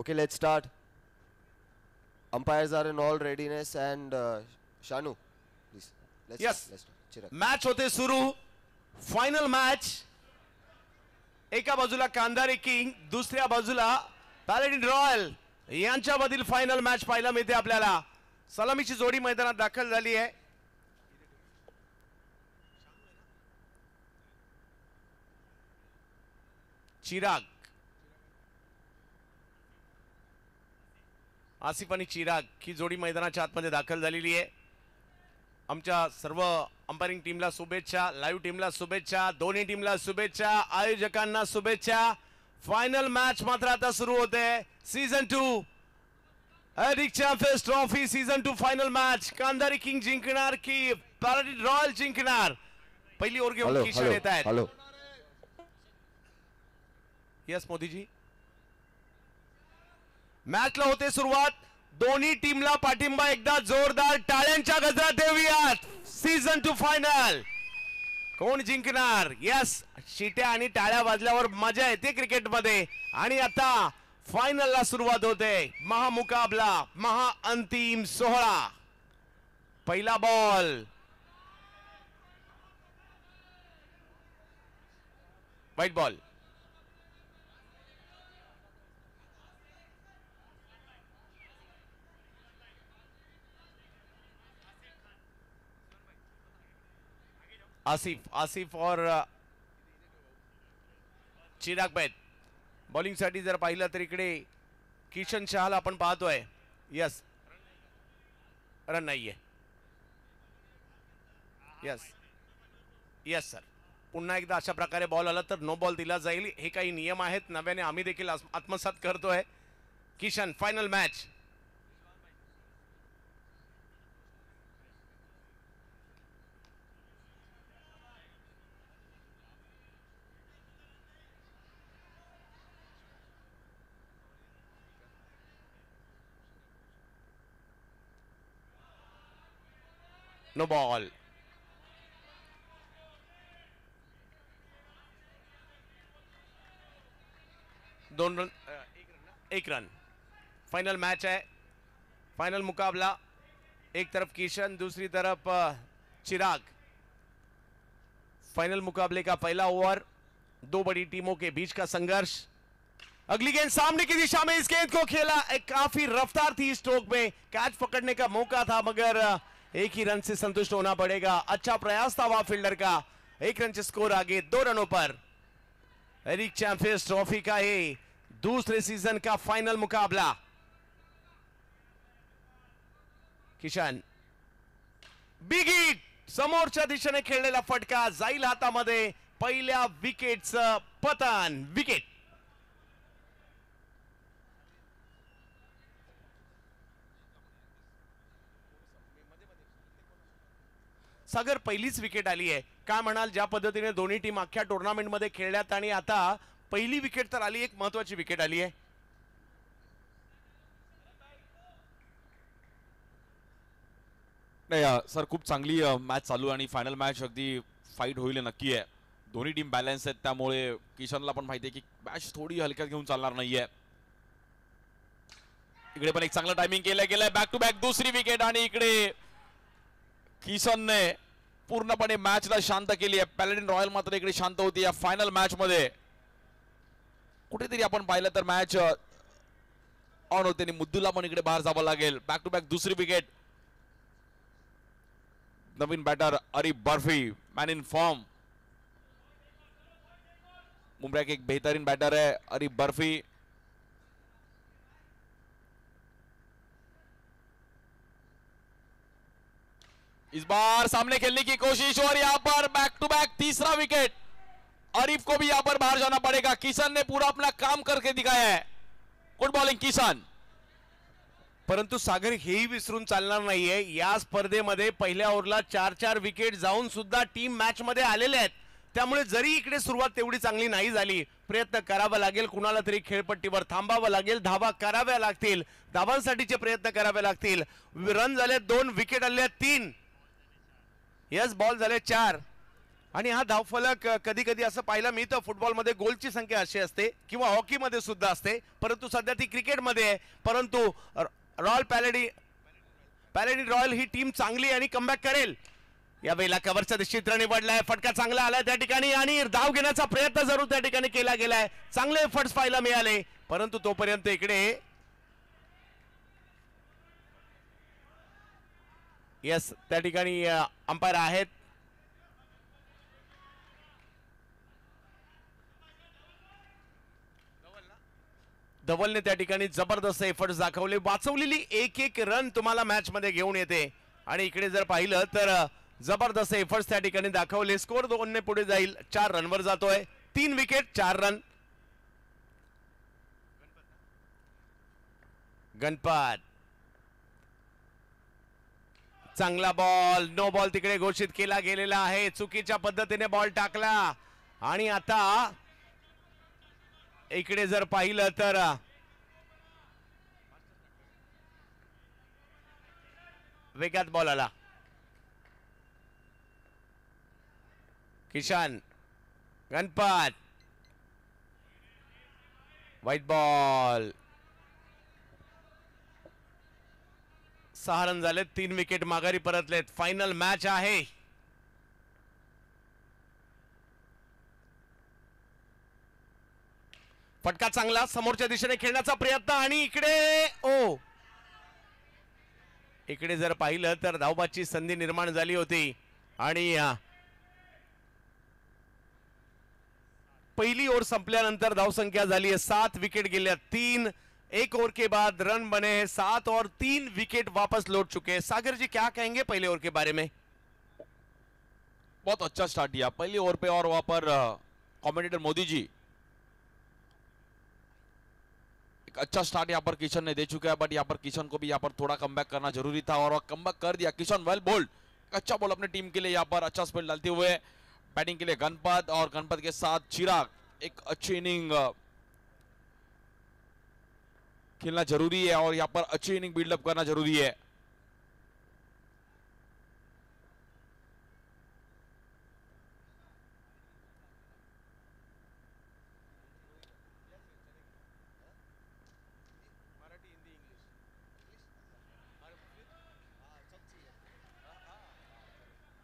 Okay, let's start. Umpires are in all readiness and Shanu, please. Yes. Start. Chirag. Match होते सुरू. Final match. एका बाजूला कांधारी king, दुसऱ्या बाजूला पॅलेडिन रॉयल यांच्यामधील फायनल मॅच पाहायला मिळते आपल्याला. सलामीची जोडी मैदानात दाखल झाली आहे. चिराग, आसिफ आणि चिराग ही जोडी मैदानाच्या आतमध्ये दाखल झालेली आहे. आमच्या सर्व अंपायरिंग टीमला शुभेच्छा, लाईव्ह टीमला शुभेच्छा, दोन्ही टीमला शुभेच्छा, आयोजकांना शुभेच्छा. फायनल मॅच मात्र आता सुरू होते. सीझन 2 एडिक champions trophy season 2 final match. Kandhari king जिंकणार की पॅलेडिन रॉयल जिंकणार? पहिली ओव्हर घेऊन किशन येत आहेत. हॅलो. यस मोदीजी. मॅचला होते सुरुवात. दोन्ही टीमला पाठिंबा एकदा जोरदार टाळ्यांच्या गजरात देऊयात. सीझन 2 फायनल कोण जिंकणार? यस, शिट्या आणि टाळ्या वाजल्यावर मजा येते क्रिकेटमध्ये. आणि आता फायनलला सुरुवात होते. महामुकाबला, महाअंतिम सोहळा. पहिला बॉल, व्हाईट बॉल. आसिफ और चिराग बैद बॉलिंग साठी जर पाहिलं तर इकडे किशन चहल आपण पाहतोय. यस, रन नाहीये. Yes yes sir. पुन्हा एकदा अशा प्रकारे बॉल आला तर नो बॉल दिला जाईल. हे काही नियम आहेत, नव्याने आम्ही देखील आत्मसात करतोय. Kishan, final match. No ball. दोन रन, एक रन. फाइनल मैच है, फाइनल मुकाबला. एक तरफ किशन, दूसरी तरफ चिराग. फाइनल मुकाबले का पहला ओवर. दो बड़ी टीमों के बीच का संघर्ष. अगली गेंद सामने की दिशा में, इस गेंद को खेला. एक काफी रफ्तार थी स्ट्रोक में, कैच पकड़ने का मौका था मगर एक ही रन से संतुष्ट होना पड़ेगा. अच्छा प्रयास था वहां फील्डर का. एक रन से स्कोर आगे 2 रनों पर. एडिक चैंपियंस ट्रॉफी का ये दूसरे सीजन का फाइनल मुकाबला. Kishan, big hit. समोरच्या दिशेने खेळलेला फटका जाईल हातामध्ये. पहिल्या विकेटचं पतन. विकेट. सागर, पहिलीच विकेट आली आहे. काय म्हणाल, ज्या पद्धतीने दोन्ही टीम अख्ख्या टुर्नामेंट मध्ये खेळल्यात आणि आता पहिली विकेट तर आली, एक महत्वाची विकेट आली आहे. नाही सर, खूप चांगली मॅच चालू आणि फायनल मॅच अगदी फाईट होईल नक्की आहे. दोन्ही टीम बॅलन्स आहेत, त्यामुळे किशनला पण माहिती आहे की मॅच थोडी हलक्यात घेऊन चालणार नाहीये. इकडे पण एक चांगलं टायमिंग केलं गेलंय. बॅक टू बॅक दुसरी विकेट आणि इकडे किशनने पूर्णपणे मॅचला शांत केली आहे. पॅलेडिन रॉयल मात्र इकडे शांत होती या फायनल मॅच मध्ये. कुठेतरी आपण पाहिलं तर मॅच ऑन होते आणि मुद्दूला पण इकडे बाहेर जावं लागेल. बॅक टू बॅक दुसरी विकेट. नवीन बॅटर अरिफ बर्फी, मॅन इन फॉर्म. मुंबई के एक बेहतरीन बैटर है अरिफ बर्फी. इस बार सामने खेलने की कोशिश और यहां पर बैक टू बैक तीसरा विकेट. अरिफ को भी यहां पर बाहर जाना पड़ेगा. किशन ने पूरा अपना काम करके दिखाया है. Good bowling Kishan. परंतु सागर, हेही विसरून चालणार नाहीये, या स्पर्धेमध्ये पहिल्या ओव्हरला 4-4 विकेट जाऊन सुद्धा टीम मॅच मध्ये आलेले आहेत. त्यामुळे जरी इकडे सुरुवात तेवढी चांगली नाही झाली, प्रयत्न करावा लागेल. कुणाला तरी खेळपट्टीवर थांबावं लागेल. धावा कराव्या लागतील. धावांसाठीचे प्रयत्न करावे लागतील. रन झाले 2, विकेट आले 3. यस, बॉल झाले 4. आणि हा धावफलक कधी कधी असं पाहिलं मी तर फुटबॉलमध्ये गोलची संख्या अशी असते किंवा हॉकीमध्ये सुद्धा असते, परंतु सध्या ती क्रिकेटमध्ये आहे. परंतु रॉयल पॅलेडिन रॉयल ही टीम चांगली आणि कमबॅक करेल. यावेळेला कव्हरचं चित्र निवडलंय, फटका चांगला आलाय त्या ठिकाणी आणि धाव घेण्याचा प्रयत्न जरूर त्या ठिकाणी केला गेलाय. चांगले एफर्ट्स पाहायला मिळाले, परंतु तोपर्यंत इकडे यस त्या ठिकाणी अंपायर आहेत. धवलने त्या ठिकाणी जबरदस्त एफर्ट्स दाखवले. वाचवलेली एक एक रन तुम्हाला मॅच मध्ये घेऊन येते आणि इकडे जर पाहिलं तर जबरदस्त एफर्ट्स त्या ठिकाणी दाखवले. स्कोर 2 ने पुढे जाईल, 4 रनवर जातोय. 3 विकेट 4 रन. गणपत चांगला बॉल, नो बॉल तिकडे घोषित केला गेलेला आहे. चुकीच्या पद्धतीने बॉल टाकला आणि आता इकडे जर पाहिलं तर वेगात बॉल आला. Kishan, Ganpat, white ball. 6 run झालेत, 3 विकेट माघारी परतलेत. फायनल मॅच आहे. फटका चांगला, समोरच्या दिशेने खेळण्याचा प्रयत्न आणि इकडे जर पाहिलं तर धावबाची संधी निर्माण झाली होती आणि पहिली ओव्हर संपल्यानंतर धावसंख्या झाली है 7, विकेट गेल्या 3. 1 ओवर के बाद रन बने हैं 7 और 3 विकेट वापस लौट चुके हैं. सागर जी क्या कहेंगे पहले ओवर के बारे में? बहुत अच्छा स्टार्ट किया पहली ओवर पे और वहां पर कमेंटेटर मोदी जी एक अच्छा स्टार्ट यहाँ पर किशन ने दे चुका है, बट यहाँ पर किशन को भी यहाँ पर थोड़ा कमबैक करना जरूरी था और कमबैक कर दिया किशन. वेल बोल्ड, अच्छा बॉल अपने टीम के लिए यहाँ पर अच्छा स्पेल डालते हुए. बैटिंग के लिए गणपत और गणपत के साथ चिराग. एक अच्छी इनिंग खेलना जरूरी है और यहाँ पर अच्छी इनिंग बिल्डअप करना जरूरी है.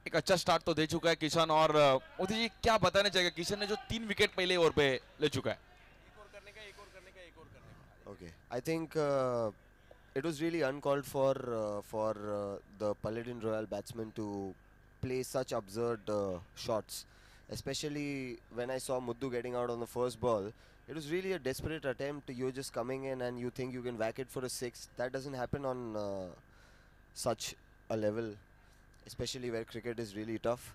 एक अच्छा स्टार्ट तो दे चुका है किशन और मोदी जी क्या बताना चाहिए किशन ने जो 3 विकेट पहले ओवर पे ले चुका है. Okay, I think it was really uncalled for the Paladin Royal batsmen to play such absurd shots, especially when I saw Muddu getting out on the first ball. It was really a desperate attempt. You're just coming in and you think you can whack it for a 6. That doesn't happen on such a level, especially where cricket is really tough.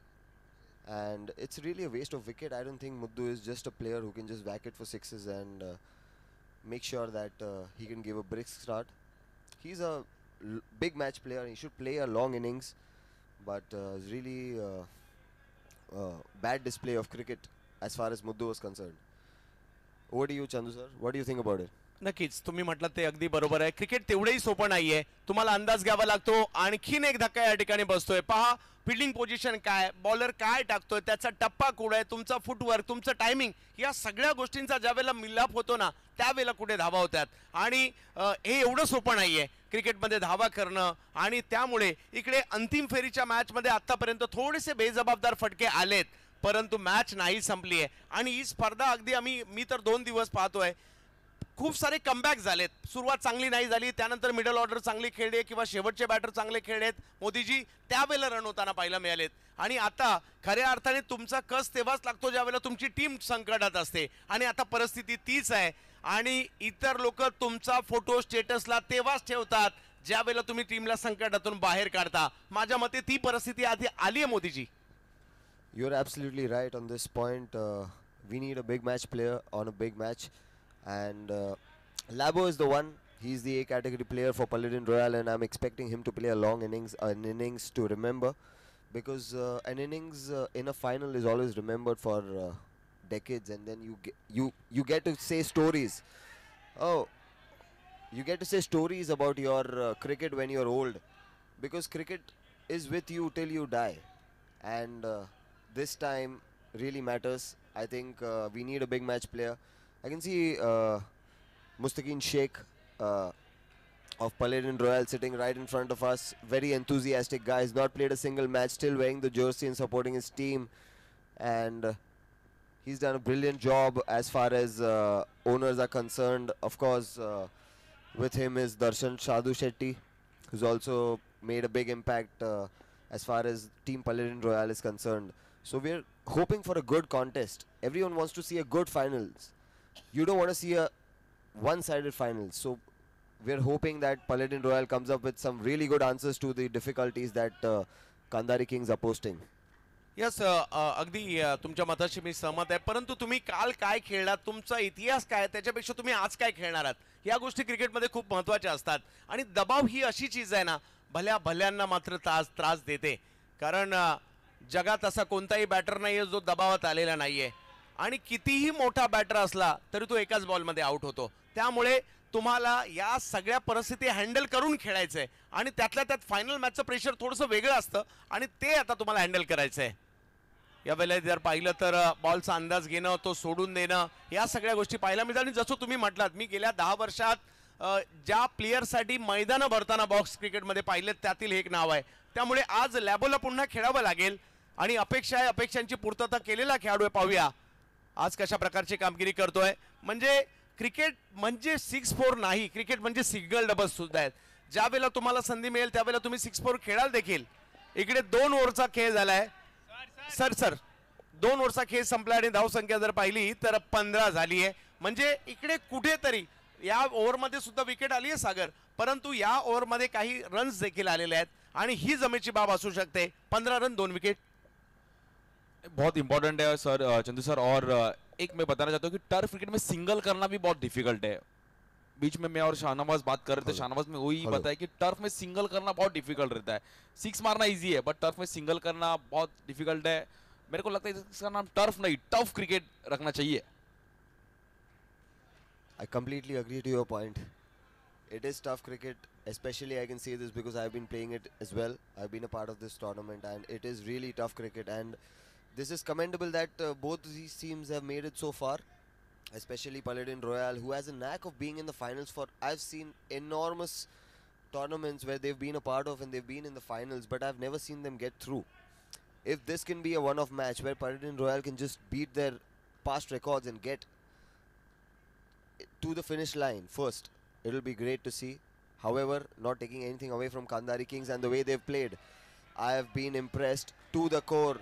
And it's really a waste of wicket. I don't think Muddu is just a player who can just whack it for 6s and make sure that he can give a brisk start. He's a big match player. He should play a long innings, but it's really bad display of cricket as far as Muddu was concerned. Over to you, Chandu sir. What do you think about it? नक्कीच तुम्ही म्हटलं ते अगदी बरोबर आहे. Cricket तेवढेही सोपं नाहीये. तुम्हाला अंदाज घ्यावा लागतो. आणखीन एक धक्का या ठिकाणी बसतोय. पहा फिल्डिंग पोझिशन काय, बॉलर काय टाकतोय, त्याचा टप्पा कुठे आहे, तुमचा फुटवर्क, तुमचं टायमिंग, या सगळ्या गोष्टींचा ज्यावेळेला मिलाप होतो ना त्यावेळेला कुठे धावा होतात. आणि हे एवढं सोपं नाहीये क्रिकेटमध्ये धावा करणं. आणि त्यामुळे इकडे अंतिम फेरीच्या मॅचमध्ये आतापर्यंत थोडेसे बेजबाबदार फटके आलेत, परंतु मॅच नाही संपली आहे. आणि ही स्पर्धा अगदी मी तर 2 दिवस पाहतोय. खूप सारे कमबॅक झालेत. सुरुवात चांगली नाही झाली, त्यानंतर मिडल ऑर्डर चांगली खेळले किंवा शेवटचे बॅटर चांगले खेळलेत. मोदीजी त्यावेळेला रन होताना पाहायला मिळालेत. आणि आता खऱ्या अर्थाने तुमचा कस तेव्हाच लागतो ज्यावेळेला तुमची टीम संकटात असते. आणि आता परिस्थिती तीच आहे. आणि इतर लोक तुमचा फोटो स्टेटसला तेव्हाच ठेवतात ज्यावेळेला तुम्ही टीमला संकटातून बाहेर काढता. माझ्या मते ती परिस्थिती आधी आली आहे मोदीजी. You're absolutely right on this point. We need a big match player on a big match, and Labo is the one. He's the A category player for Paladin Royal, and I'm expecting him to play a long innings, an innings to remember, because an innings in a final is always remembered for decades, and then you get to say stories. Oh, you get to say stories about your cricket when you're old, because cricket is with you till you die, and this time really matters. I think we need a big match player. I can see Mustaqin Sheikh of Paladin Royal sitting right in front of us. Very enthusiastic guy. He's not played a single match, still wearing the jersey and supporting his team. And he's done a brilliant job as far as owners are concerned. Of course, with him is Darshan Sadhu Shetty, who's also made a big impact as far as Team Paladin Royal is concerned. So we're hoping for a good contest. Everyone wants to see a good finals. You don't want to see a one-sided finals. So we're hoping that Paladin Royal comes up with some really good answers to the difficulties that Kandari Kings are posting. Yes अगदी तुमच्या मताशी मी सहमत आहे. परंतु तुम्ही काल काय खेळलात, तुमचा इतिहास काय, त्याच्यापेक्षा तुम्ही आज काय खेळणार आहात, या गोष्टी क्रिकेटमध्ये खूप महत्त्वाच्या असतात. आणि दबाव ही अशी चीज आहे ना, भल्या भल्यांना मात्र त्रास देते. कारण जगात असा कोणताही बॅटर नाही आहे जो दबावात आलेला नाहीये. आणि कितीही मोठा बॅटर असला तरी तो एकाच बॉलमध्ये आउट होतो. त्यामुळे तुम्हाला या सगळ्या परिस्थिती हँडल करून खेळायचं आहे. आणि त्यातल्या त्यात फायनल मॅचचं प्रेशर थोडंसं वेगळं असतं आणि ते आता तुम्हाला हँडल करायचं आहे. यावेळेला जर पाहिलं तर बॉलचा अंदाज घेणं, तो सोडून देणं, या सगळ्या गोष्टी पाहायला मिळतात. आणि जसं तुम्ही म्हटलात, मी गेल्या 10 वर्षात ज्या प्लेयरसाठी मैदानं भरताना बॉक्स क्रिकेटमध्ये पाहिलेत त्यातील एक नाव आहे. त्यामुळे आज लॅबोला पुन्हा खेळावं लागेल आणि अपेक्षा आहे, अपेक्षांची पूर्तता केलेला खेळाडू आहे. पाहूया आज कशा प्रकारची कामगिरी करतोय. म्हणजे क्रिकेट म्हणजे 6-4 नाही, क्रिकेट म्हणजे सिंगल डबल्स सुद्धा आहेत. ज्या वेळेला तुम्हाला संधी मिळेल त्यावेळेला तुम्ही 6-4 खेळाल देखील. इकडे 2 ओव्हरचा खेळ झालाय. सर 2 ओव्हरचा खेळ संपला आणि धावसंख्या जर पाहिली तर 15 झाली आहे. म्हणजे इकडे कुठेतरी या ओव्हरमध्ये सुद्धा विकेट आली आहे सागर, परंतु या ओव्हरमध्ये काही रन्स देखील आलेले आहेत आणि ही जमेची बाब असू शकते. 15 रन 2 विकेट बहुत इंपॉर्टेंट है सर, चंदू सर. और एक मैं बताना चाहता हूँ कि टर्फ क्रिकेट में सिंगल करना भी बहुत डिफिकल्ट है. बीच में मैं और शाहनवाज बात कर रहे थे, शाहनवाज में वही बताया कि टर्फ में सिंगल करना बहुत डिफिकल्ट रहता है. 6 मारना इजी है बट टर्फ में सिंगल करना बहुत डिफिकल्ट है. मेरे को लगता है इसका नाम टर्फ नहीं, टफ क्रिकेट रखना चाहिए. I completely agree to your point. It is tough cricket, especially I can say this because I've been playing it as well. I've been a part of this tournament and it is really tough cricket, and this is commendable that both these teams have made it so far, especially Paladin Royal, who has a knack of being in the finals. I've seen enormous tournaments where they've been a part of and they've been in the finals, but I've never seen them get through. If this can be a one-off match where Paladin Royal can just beat their past records and get to the finish line first, it'll be great to see. However, not taking anything away from Kandari Kings and the way they've played, I have been impressed to the core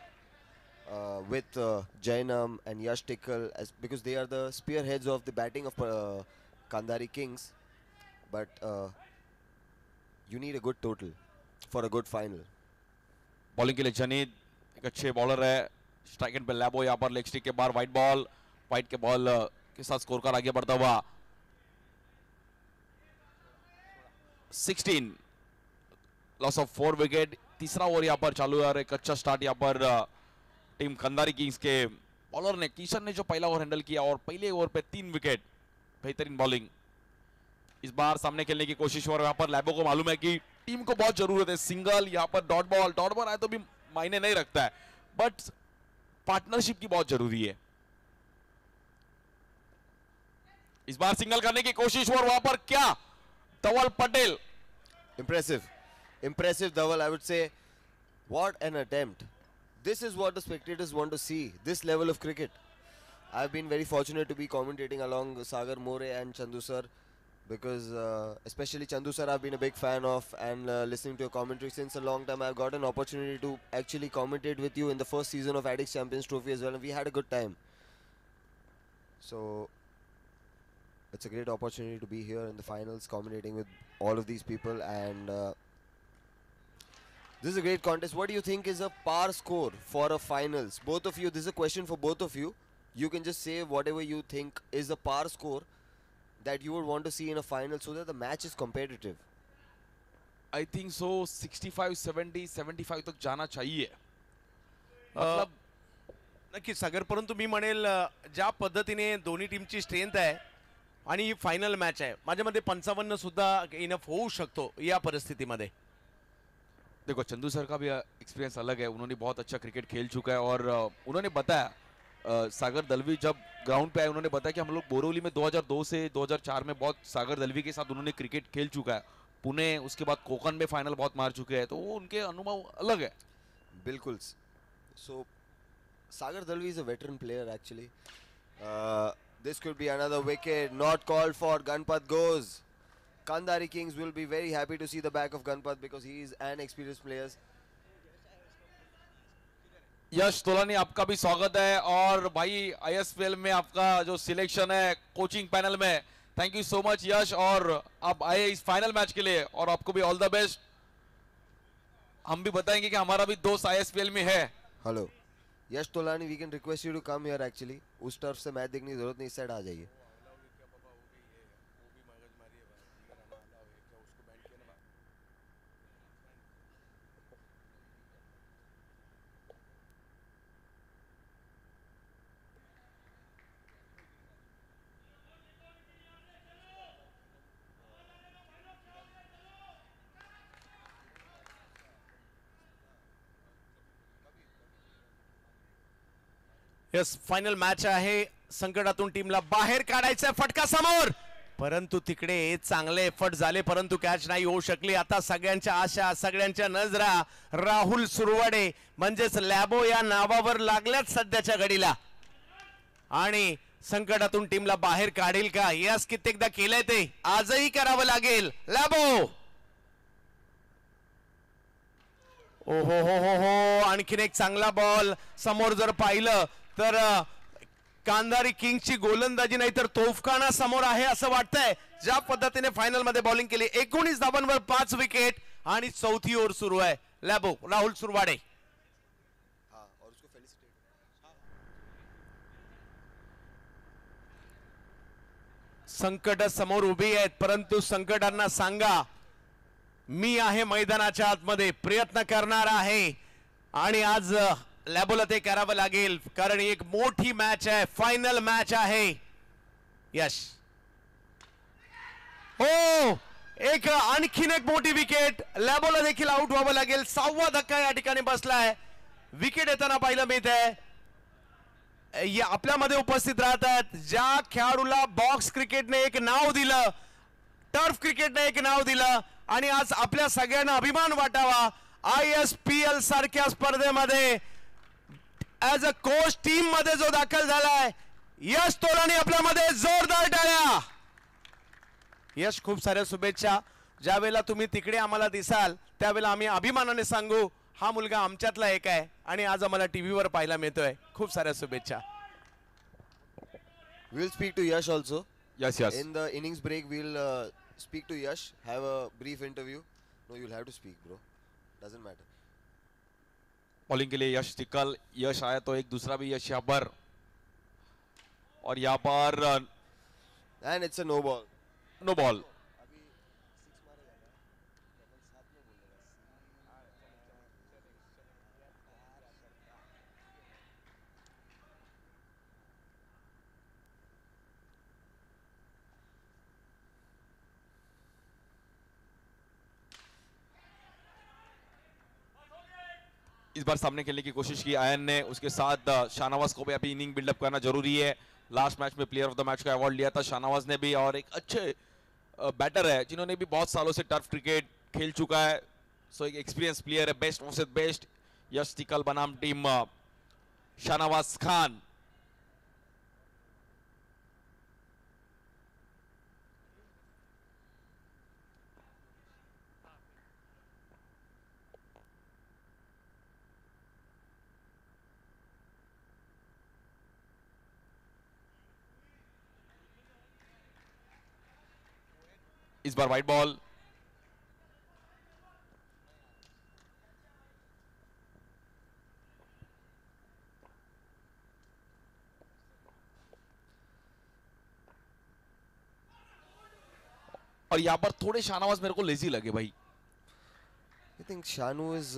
with Jainam and Yash Tikkal, because they are the spearheads of the batting of Kandari Kings. But you need a good total for a good final. Bowling के लिए जनीद एक अच्छे bowler है. Strike and पे लैबो यहाँ पर leg stick के बाहर वाइट बॉल, वाइट के बॉल के साथ स्कोर कार्ड आगे बढ़ता हुआ. 16 लॉस ऑफ 4 विकेट. तीसरा ओवर यहाँ पर चालू है. एक अच्छा स्टार्ट यहाँ पर टीम कंदारी किंग्स के बॉलर ने, किशन ने जो पहला ओवर हैंडल किया और पहले ओवर पे 3 विकेट. बेहतरीन बॉलिंग. इस बार सामने खेलने की कोशिश और यहाँ पर लैबो को मालूम है कि टीम को बहुत जरूरत है. सिंगल यहाँ पर डॉट बॉल आए तो भी मायने नहीं रखता है, बट पार्टनरशिप की बहुत जरूरी है. इस बार सिंगल करने की कोशिश और वहां पर क्या धवल Patel. Impressive Dhaval, I would say. What an attempt. This is what the spectators want to see, this level of cricket. I've been very fortunate to be commentating along Sagar More and Chandu sir, because especially Chandu sir I've been a big fan of, and listening to your commentary since a long time. I've got an opportunity to actually commentate with you in the first season of Addicts Champions Trophy as well, and we had a good time. So it's a great opportunity to be here in the finals commentating with all of these people, and this is a great contest. What do you think is a par score for a finals? Both of you, this is a question for both of you. You can just say whatever you think is a par score that you would want to see in a final so that the match is competitive. I think so 65, 70, 75 तक जाना चाहिए. मतलब नक्की सागर, परंतु मी म्हणेल ज्या पद्धतीने दोन्ही टीमची स्ट्रेंथ आहे आणि ही फायनल मॅच आहे, माझ्या मते 55 सुद्धा इनफ होऊ शकतो या परिस्थितीमध्ये. देखो चंदू सर का भी एक्सपीरियंस अलग है, उन्होंने बहुत अच्छा क्रिकेट खेल चुका है और उन्होंने बताया सागर दलवी जब ग्राउंड पे आए उन्होंने बताया कि हम लोग बोरोली में 2002 से 2004 में बहुत सागर दलवी के साथ उन्होंने क्रिकेट खेल चुका है, पुणे उसके बाद कोकन में फाइनल बहुत मार चुके हैं, तो वो उनके अनुभव अलग है। बिल्कुल। So Sagar Dalvi is a veteran player actually. This could be another wicket not called for. Ganpat goes. Kandari Kings will be very happy to see the back of Ganpat because he is an experienced player. यश तोलानी आपका भी स्वागत है और भाई ISPL में आपका जो selection है कोचिंग पैनल में, थैंक यू सो मच यश, और आप आए इस फाइनल मैच के लिए और आपको भी ऑल द बेस्ट। हम भी बताएंगे कि हमारा भी दोस्त आईएसपीएल में है। Hello Yash Tolani, we can request you to come here actually. उस टर्फ से मैच देखने की जरूरत नहीं, इस साइड आ जाइए। यस, फायनल मॅच आहे, संकटातून टीमला बाहेर काढायचा फटका समोर, परंतु तिकडे चांगले एफर्ट झाले परंतु कॅच नाही होऊ शकली। आता सगळ्यांच्या आशा, सगळ्यांच्या नजरा राहुल सुरवाडे म्हणजेच लॅबो या नावावर लागल्यात सध्याच्या घडीला, आणि संकटातून टीमला बाहेर काढेल का? यस, कित्येकदा केलंय ते, आजही करावं लागेल। लॅबो, ओहो हो हो हो, आणखीन एक चांगला बॉल समोर जर पाहिलं तर कांदारी किंगची गोलंदाजी नाही तर तोफखाना समोर आहे असं वाटतंय। ज्या पद्धतीने फायनल मध्ये बॉलिंग केली, 19 धावांवर 5 विकेट आणि चौथी ओव्हर सुरू आहे। लॅबो, राहुल सुरवाडे। संकट समोर उभी आहेत परंतु संकटांना सांगा मी आहे मैदानाच्या आतमध्ये, प्रयत्न करणार आहे आणि आज लॅबोला ते करावं लागेल कारण एक मोठी मॅच आहे, फायनल मॅच आहे। यश, हो, एक आणखीन एक मोठी विकेट, लॅबोला देखील आउट व्हावं लागेल। 6वा धक्का या ठिकाणी बसलाय, विकेट येताना पाहिलं मिळतंय। आपल्यामध्ये उपस्थित राहतात ज्या खेळाडूला बॉक्स क्रिकेटने एक नाव दिलं, टर्फ क्रिकेटने एक नाव दिलं आणि आज आपल्या सगळ्यांना अभिमान वाटावा, आयएसपीएल सारख्या स्पर्धेमध्ये ऍज अ कोच टीम मध्ये जो दाखल झालाय यश तोलानी, आपल्यामध्ये जोरदार टाळ्या। यश, खूप साऱ्या शुभेच्छा। ज्यावेळेला तुम्ही तिकडे आम्हाला दिसाल त्यावेळेला आम्ही अभिमानाने सांगू हा मुलगा आमच्यातला एक आहे आणि आज आम्हाला टीव्हीवर पाहायला मिळतोय। खूप साऱ्या शुभेच्छा। We'll speak to Yash also. Yes, yes. In the innings break, we'll speak to Yash, have a brief interview. No, you'll have to speak, bro. Doesn't matter. Bowling के लिए यश टिकल, यश आया तो एक दूसरा भी यश यहाँ पर, और यहाँ पर And it's a no ball. No ball. इस बार सामने खेलने की कोशिश की आयन ने, उसके साथ शाहनवाज को भी अभी इनिंग बिल्डअप करना जरूरी है। लास्ट मैच में प्लेयर ऑफ द मैच का अवार्ड लिया था शाहनवाज ने भी, और एक अच्छे बैटर है जिन्होंने भी बहुत सालों से टर्फ क्रिकेट खेल चुका है, सो एक एक्सपीरियंस प्लेयर है, बेस्ट वर्सेस बेस्ट। यश टिकल बनाम टीम शाहनवाज खान। इस बार वाइट बॉल, और यहाँ पर थोड़े शाहनवाज मेरे को लेजी लगे भाई। I think Shanu is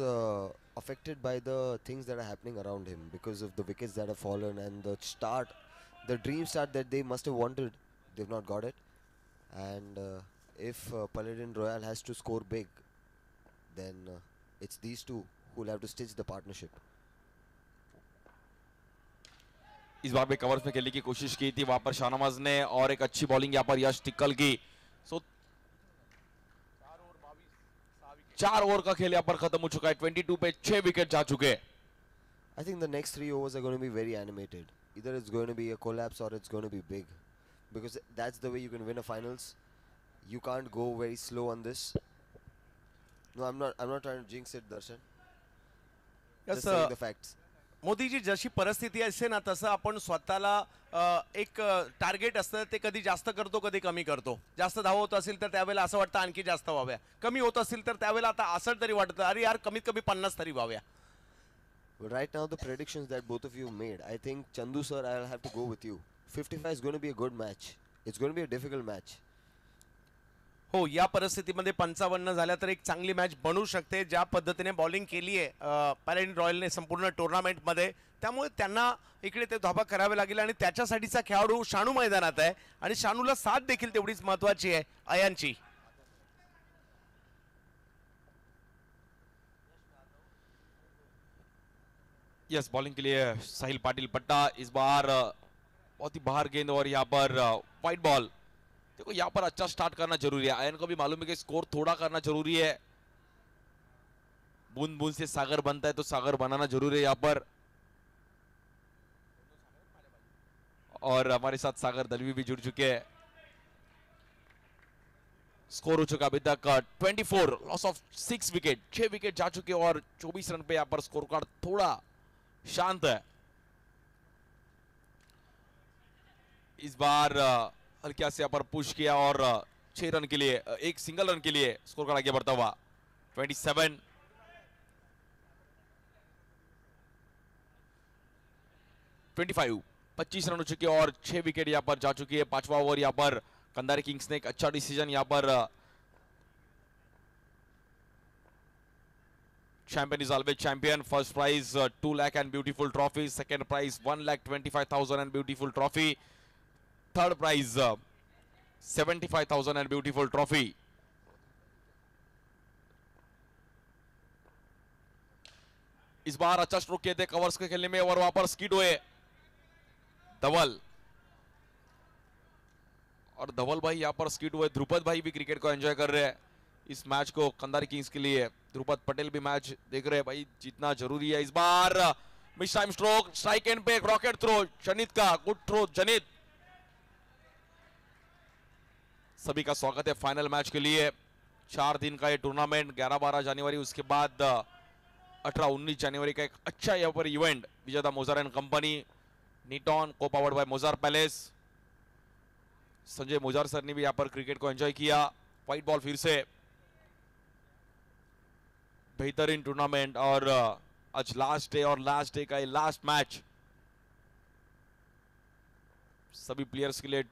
affected by the things that are happening around him because of the wickets that have fallen and the start, the dream start that they must have wanted, they've not got it. And if Paladin Royal has to score big, then It's these two who will have to stitch the partnership. इस बार भी covers में खेलने की कोशिश की थी वहां पर शाहनवाज ने, और एक अच्छी बॉलिंग यहाँ पर यश टिक्कल की। सो 4 ओवर का खेल यहाँ पर खत्म हो चुका है। 22 पे 6 विकेट जा चुके। I think the next 3 overs are going to be very animated. Either it's going to be a collapse or it's going to be big, because that's the way you can win a finals. You can't go very slow on this. No, I'm not trying to jinx it, Darshan. Just saying the facts. मोदीजी, जशी परिस्थिती असते ना तसं आपण स्वतःला एक target असतं, ते कधी जास्त करतो कधी कमी करतो. जास्त धाव होत असेल तर त्यावेळेला असं वाटतं आणखी जास्त व्हाव्या, कमी होत असेल तर त्यावेळेला आता असं तरी वाटतं अरे यार कमीत कमी 50 तरी व्हाव्या. But right now the predictions that both of you made, I think Chandu sir, I'll have to go with you. 55 is going to be a good match. It's going to be a difficult match. हो, या परिस्थितीमध्ये 55 झाल्या तर एक चांगली match बनू शकते. ज्या पद्धतीने बॉलिंग केली आहे पॅलेडिन रॉयलने संपूर्ण टुर्नामेंटमध्ये, त्यामुळे त्यांना इकडे ते धाबा करावे लागेल आणि त्याच्यासाठीचा खेळाडू शानू मैदानात आहे आणि शानूला साथ देखील तेवढीच महत्त्वाची आहे अयानची. यस, बॉलिंग के लिए साहिल पाटिल पट्टा। इस बार बहुत ही बाहर गेंद और यहाँ पर वाइट बॉल। देखो यहाँ पर अच्छा स्टार्ट करना जरूरी है। अयन को भी मालूम है कि स्कोर थोड़ा करना जरूरी है। बूंद बूंद से सागर बनता है, तो सागर बनाना जरूरी है यहाँ पर। और हमारे साथ सागर दलवी भी जुड़ चुके हैं। स्कोर हो चुका अभी तक 24, लॉस ऑफ 6 विकेट। 6 विकेट जा चुके और 24 रन पे यहाँ पर स्कोर कार्ड थोड़ा शांत है। इस बार हल्का से यहाँ पर पुश किया और 6 रन के लिए, एक सिंगल रन के लिए स्कोर कार्ड आगे बढ़ता हुआ। 27, 25, 25 रन हो चुके और 6 विकेट यहाँ पर जा चुकी है। 5वां ओवर यहाँ पर कंधारी किंग्स ने एक अच्छा डिसीजन यहाँ पर। Champion is always champion. First prize 2 lakh and beautiful trophy. Second prize 1,25,000 and beautiful trophy. Third prize 75,000 and beautiful trophy. इस बार अच्छा स्ट्रोक किए थे कवर्स के खेलने में और वहां पर स्किड हुए धवल। और धवल भाई यहाँ पर स्किड हुए। ध्रुपद भाई भी क्रिकेट को एंजॉय कर रहे हैं इस मैच को कंधारी किंग्स के लिए। ध्रुपद पटेल भी मैच देख रहे हैं भाई, जीतना जरूरी है। इस बार miss time stroke, strike and पे एक रॉकेट थ्रो जनित का, गुड थ्रो जनित। सभी का स्वागत है फाइनल मैच के लिए। 4 दिन का ये टूर्नामेंट, 11-12 जनवरी, उसके बाद 18-19 जनवरी का एक अच्छा यहाँ पर इवेंट। विजेता मोजार एंड कंपनी, नीटॉन, को पावर्ड बाय मोजार पैलेस। संजय मोजार सर ने भी यहाँ पर क्रिकेट को एंजॉय किया। व्हाइट बॉल फिर से। बेहतरीन टूर्नामेंट और आज लास्ट डे और लास्ट डे का ये लास्ट मैच सभी प्लेयर्स के लिए।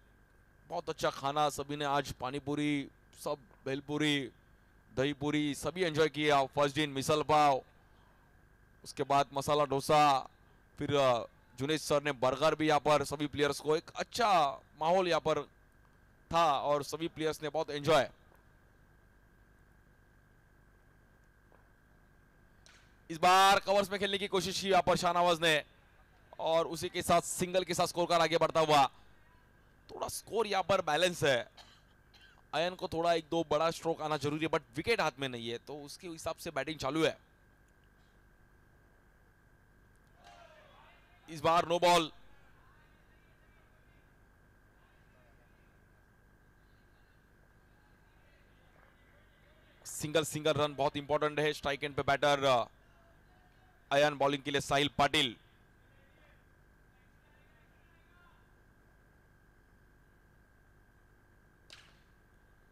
बहुत अच्छा खाना, सभी ने आज पानी पूरी, सब भेलपूरी, दही पूरी सभी एंजॉय किया। फर्स्ट दिन मिसल पाव, उसके बाद मसाला डोसा, फिर जुनेद सर ने बर्गर भी यहाँ पर सभी प्लेयर्स को। एक अच्छा माहौल यहाँ पर था और सभी प्लेयर्स ने बहुत एंजॉय। इस बार कवर्स में खेलने की कोशिश की यहाँ पर शाहनवाज ने और उसी के साथ सिंगल के साथ स्कोर कार्ड आगे बढ़ता हुआ। थोड़ा स्कोर यहाँ पर बैलेंस है। अयन को थोड़ा 1-2 बड़ा स्ट्रोक आना जरूरी है, बट विकेट हाथ में नहीं है, तो उसके हिसाब से बैटिंग चालू है। इस बार नो बॉल। सिंगल रन बहुत इंपॉर्टेंट है। स्ट्राइक एंड पे बैटर अयन, बॉलिंग के लिए साहिल पाटिल।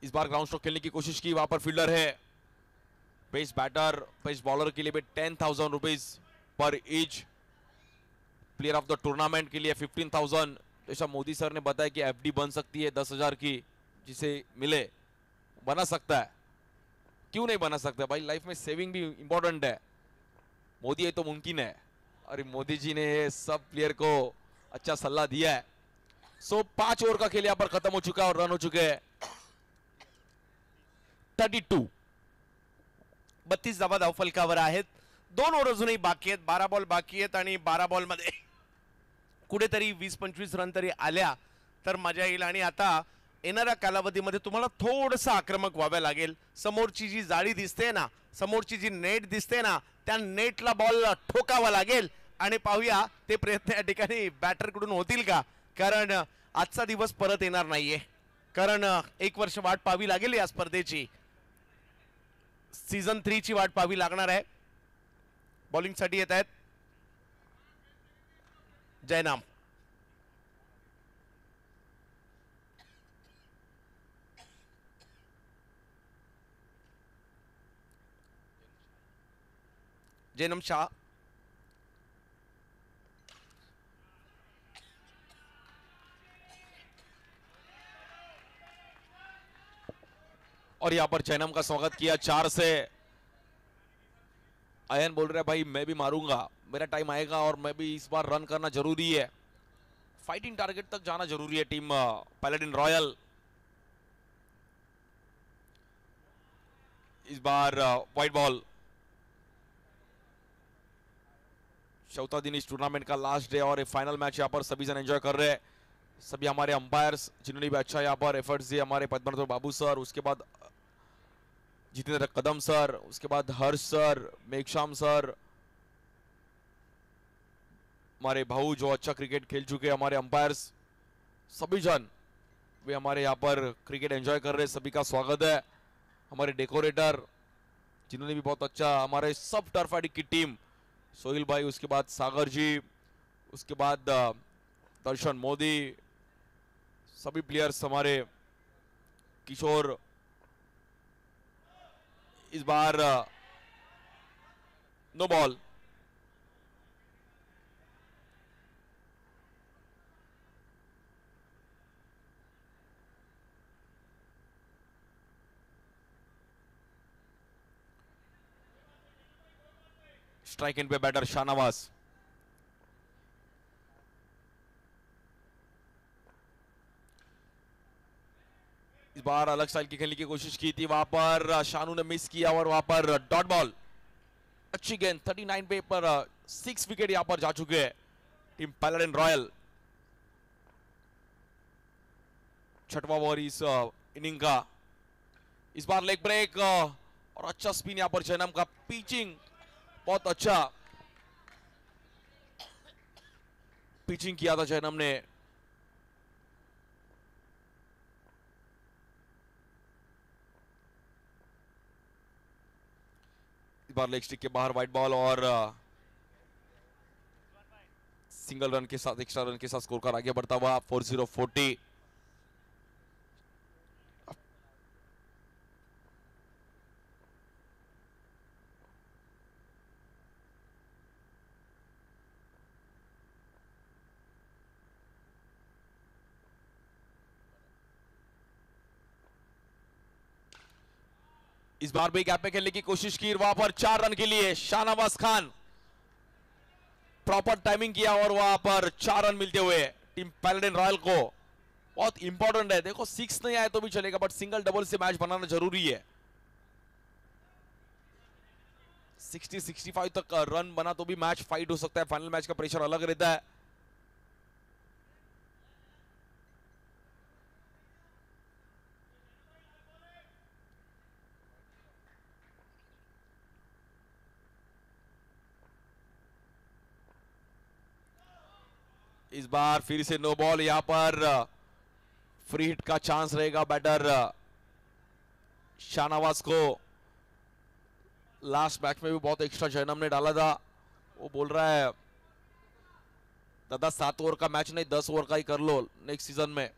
इस बार ग्राउंड स्ट्रोक खेलने की कोशिश की, वहां पर फील्डर है। पेस बैटर, पेस बॉलर के लिए भी 10,000 rupees per each. Player of the tournament के लिए 15,000। जैसा मोदी सर ने बताया कि एफडी बन सकती है 10,000 की, जिसे मिले बना सकता है। क्यों नहीं बना सकता भाई, लाइफ में सेविंग भी इंपॉर्टेंट है। मोदी है तो मुमकिन है। अरे मोदी जी ने सब प्लेयर को अच्छा सलाह दिया है। सो 5 ओवर का खेल यहाँ पर खत्म हो चुका है और रन हो चुके हैं 32। 32 धावा धावफलकावर आहेत. 2 ओव्हर अजूनही बाकी आहेत. 12 बॉल बाकी आहेत आणि 12 बॉलमध्ये कुठेतरी 20-25 रन तरी आल्या तर मजा येईल. आणि आता येणाऱ्या कालावधीमध्ये तुम्हाला थोडंसं आक्रमक व्हावं लागेल. समोरची जी जाळी दिसते ना, समोरची जी नेट दिसते ना, त्या नेटला बॉल ठोकावा लागेल. आणि पाहूया ते प्रयत्न या ठिकाणी बॅटरकडून होतील का, कारण आजचा दिवस परत येणार नाहीये. कारण 1 वर्ष वाट पाहावी लागेल या स्पर्धेची. सीझन 3 ची वाट पाहावी लागणार आहे. बॉलिंगसाठी येत आहेत जयनाम. जैनम शाह, और यहां पर जैनम का स्वागत किया 4 से. अयन बोल रहे हैं भाई मैं भी मारूंगा, मेरा टाइम आएगा और मैं भी इस बार रन करना जरूरी है. फाइटिंग टारगेट तक जाना जरूरी है टीम पैलेडिन रॉयल. इस बार व्हाइट बॉल. चौथा दिन इस टूर्नामेंट का लास्ट डे और फाइनल मैच यहाँ पर सभी जन एंजॉय कर रहे हैं. सभी हमारे अंपायर्स जिन्होंने भी अच्छा यहाँ पर एफर्ट्स दिए, हमारे पद्मनाथ बाबू सर, उसके बाद जितेंद्र कदम सर, उसके बाद हर्ष सर, मेघश्याम सर, हमारे भाऊ जो अच्छा क्रिकेट खेल चुके हैं, हमारे अंपायर्स सभी जन वे हमारे यहाँ पर क्रिकेट एंजॉय कर रहे हैं. सभी का स्वागत है. हमारे डेकोरेटर जिन्होंने भी बहुत अच्छा, हमारे सब टर्फ एडिक की टीम, सोहिल भाई, उसके बाद सागर जी, उसके बाद दर्शन मोदी, सभी प्लेयर्स हमारे, किशोर. इस बार नो बॉल. स्ट्राइक इन पे बैटर शाहनवाज. इस बार अलग स्टाइल की खेलने की कोशिश की थी, वहां पर शानू ने मिस किया और वहां पर डॉट बॉल. अच्छी गेंद. 39 पे पर 6 विकेट यहां पर जा चुके हैं टीम पैलेडिन रॉयल. छठवा ओवर इस इनिंग का. इस बार लेग ब्रेक और अच्छा स्पिन यहां पर जैनम का. पिचिंग बहुत अच्छा पिचिंग किया था जैनम ने. इस बार लेग स्टिक के बाहर व्हाइट बॉल और सिंगल रन के साथ, एक्स्ट्रा रन के साथ स्कोर कार्ड आगे बढ़ता हुआ 40-40. इस बार भी गैप में खेलने की कोशिश की, वहां पर 4 रन के लिए शाहनवाज खान. प्रॉपर टाइमिंग किया और वहां पर 4 रन मिलते हुए टीम पैलेडिन रॉयल को. बहुत इंपॉर्टेंट है. देखो 6 नहीं आए तो भी चलेगा, बट सिंगल डबल से मैच बनाना जरूरी है. 60-65 तक रन बना तो भी मैच फाइट हो सकता है. फाइनल मैच का प्रेशर अलग रहता है. इस बार फिर से नो बॉल. यहां पर फ्री हिट का चांस रहेगा बैटर शाहनवाज को. लास्ट मैच में भी बहुत एक्स्ट्रा जैनम ने डाला था. वो बोल रहा है दादा 7 ओवर का मैच नहीं 10 ओवर का ही कर लो नेक्स्ट सीजन में.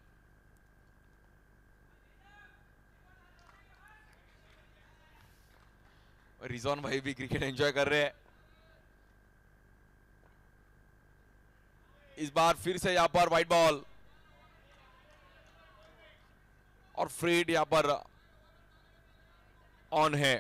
रिजवान भाई भी क्रिकेट एंजॉय कर रहे हैं. इस बार फिर से यहां पर व्हाइट बॉल और फ्री हिट यहां पर ऑन है.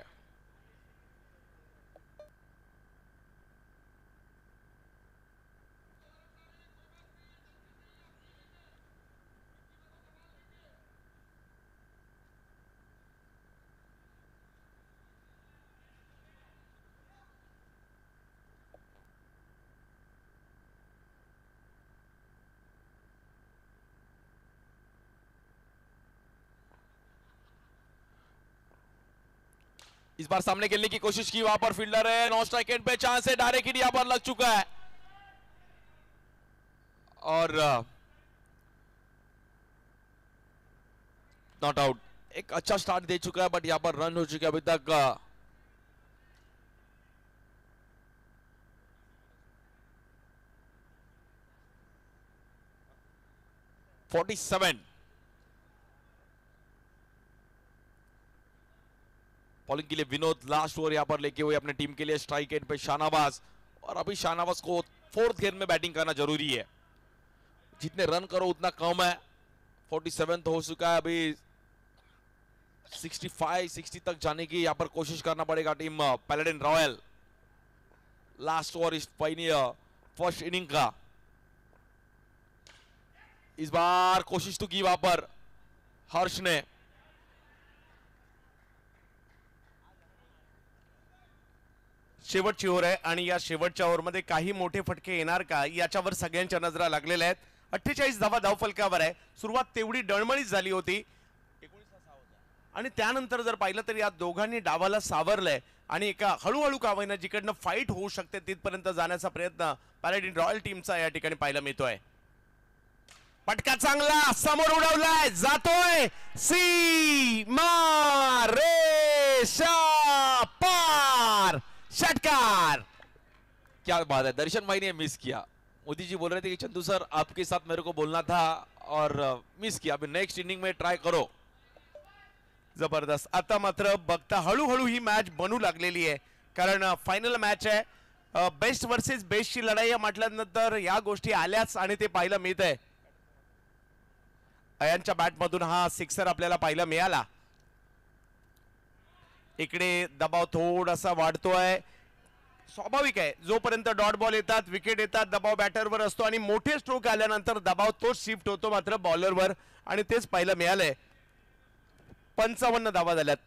इस बार सामने खेलने की कोशिश की, वहां पर फील्डर है, नॉन स्ट्राइक एंड पे चांस है, डायरेक्ट हिट यहां पर लग चुका है और नॉट आउट। एक अच्छा स्टार्ट दे चुका है बट यहां पर रन हो चुके अभी तक 47। बॉलिंग के लिए विनोद लास्ट ओवर यहां पर लेके हुए अपने टीम के लिए, स्ट्राइक एंड पे शाहनवाज, और अभी शाहनवाज को फोर्थ गेंद में बैटिंग करना जरूरी है, जितने रन करो उतना कम है। 47 तो हो चुका है, अभी 65-60 तक जाने की यहां पर कोशिश करना पड़ेगा team Paladin royal. Last over इस फर्स्ट इनिंग का, इस बार कोशिश तो की वहां पर हर्ष ने, शेवटची ओव्हर आहे आणि या शेवटच्या ओव्हरमध्ये काही मोठे फटके येणार का याच्यावर सगळ्यांच्या नजरा लागलेल्या आहेत। 48 धावा धावफलकावर आहे, सुरुवात तेवढी डळमळीत झाली होती आणि त्यानंतर जर पाहिलं तर या दोघांनी डावाला सावरलंय आणि एका हळूहळू का होईना जिकडनं फाईट होऊ शकते तिथपर्यंत जाण्याचा प्रयत्न पैलेडिन रॉयल टीमचा या ठिकाणी पाहायला मिळतोय। पटका चांगला समोर उडवलाय, जातोय सीमा रेषा पार, षटकार। क्या बात है, दर्शन भाई ने मिस किया। मोदी जी बोल रहे थे कि चंदू सर आपके साथ मेरे को बोलना था और मिस किया, अभी नेक्स्ट इनिंग में ट्राई करो। जबरदस्त। आता मात्र बघता हळूहळू ही मॅच बनू लागलेली आहे, कारण फायनल मॅच आहे, बेस्ट वर्सेस बेस्टची लढाई म्हटल्यानंतर या गोष्टी आल्याच आणि ते पाहायला मिळत आहे। अयांच्या बॅटमधून हा सिक्सर आपल्याला पाहायला मिळाला। इकडे दबाव थोडासा वाढतोय, स्वाभाविक आहे, जोपर्यंत डॉट बॉल येतात विकेट येतात दबाव बॅटरवर असतो आणि मोठे स्ट्रोक आल्यानंतर दबाव तोच शिफ्ट होतो मात्र बॉलरवर, आणि तेच पाहायला मिळालंय। 55 धावा झाल्यात,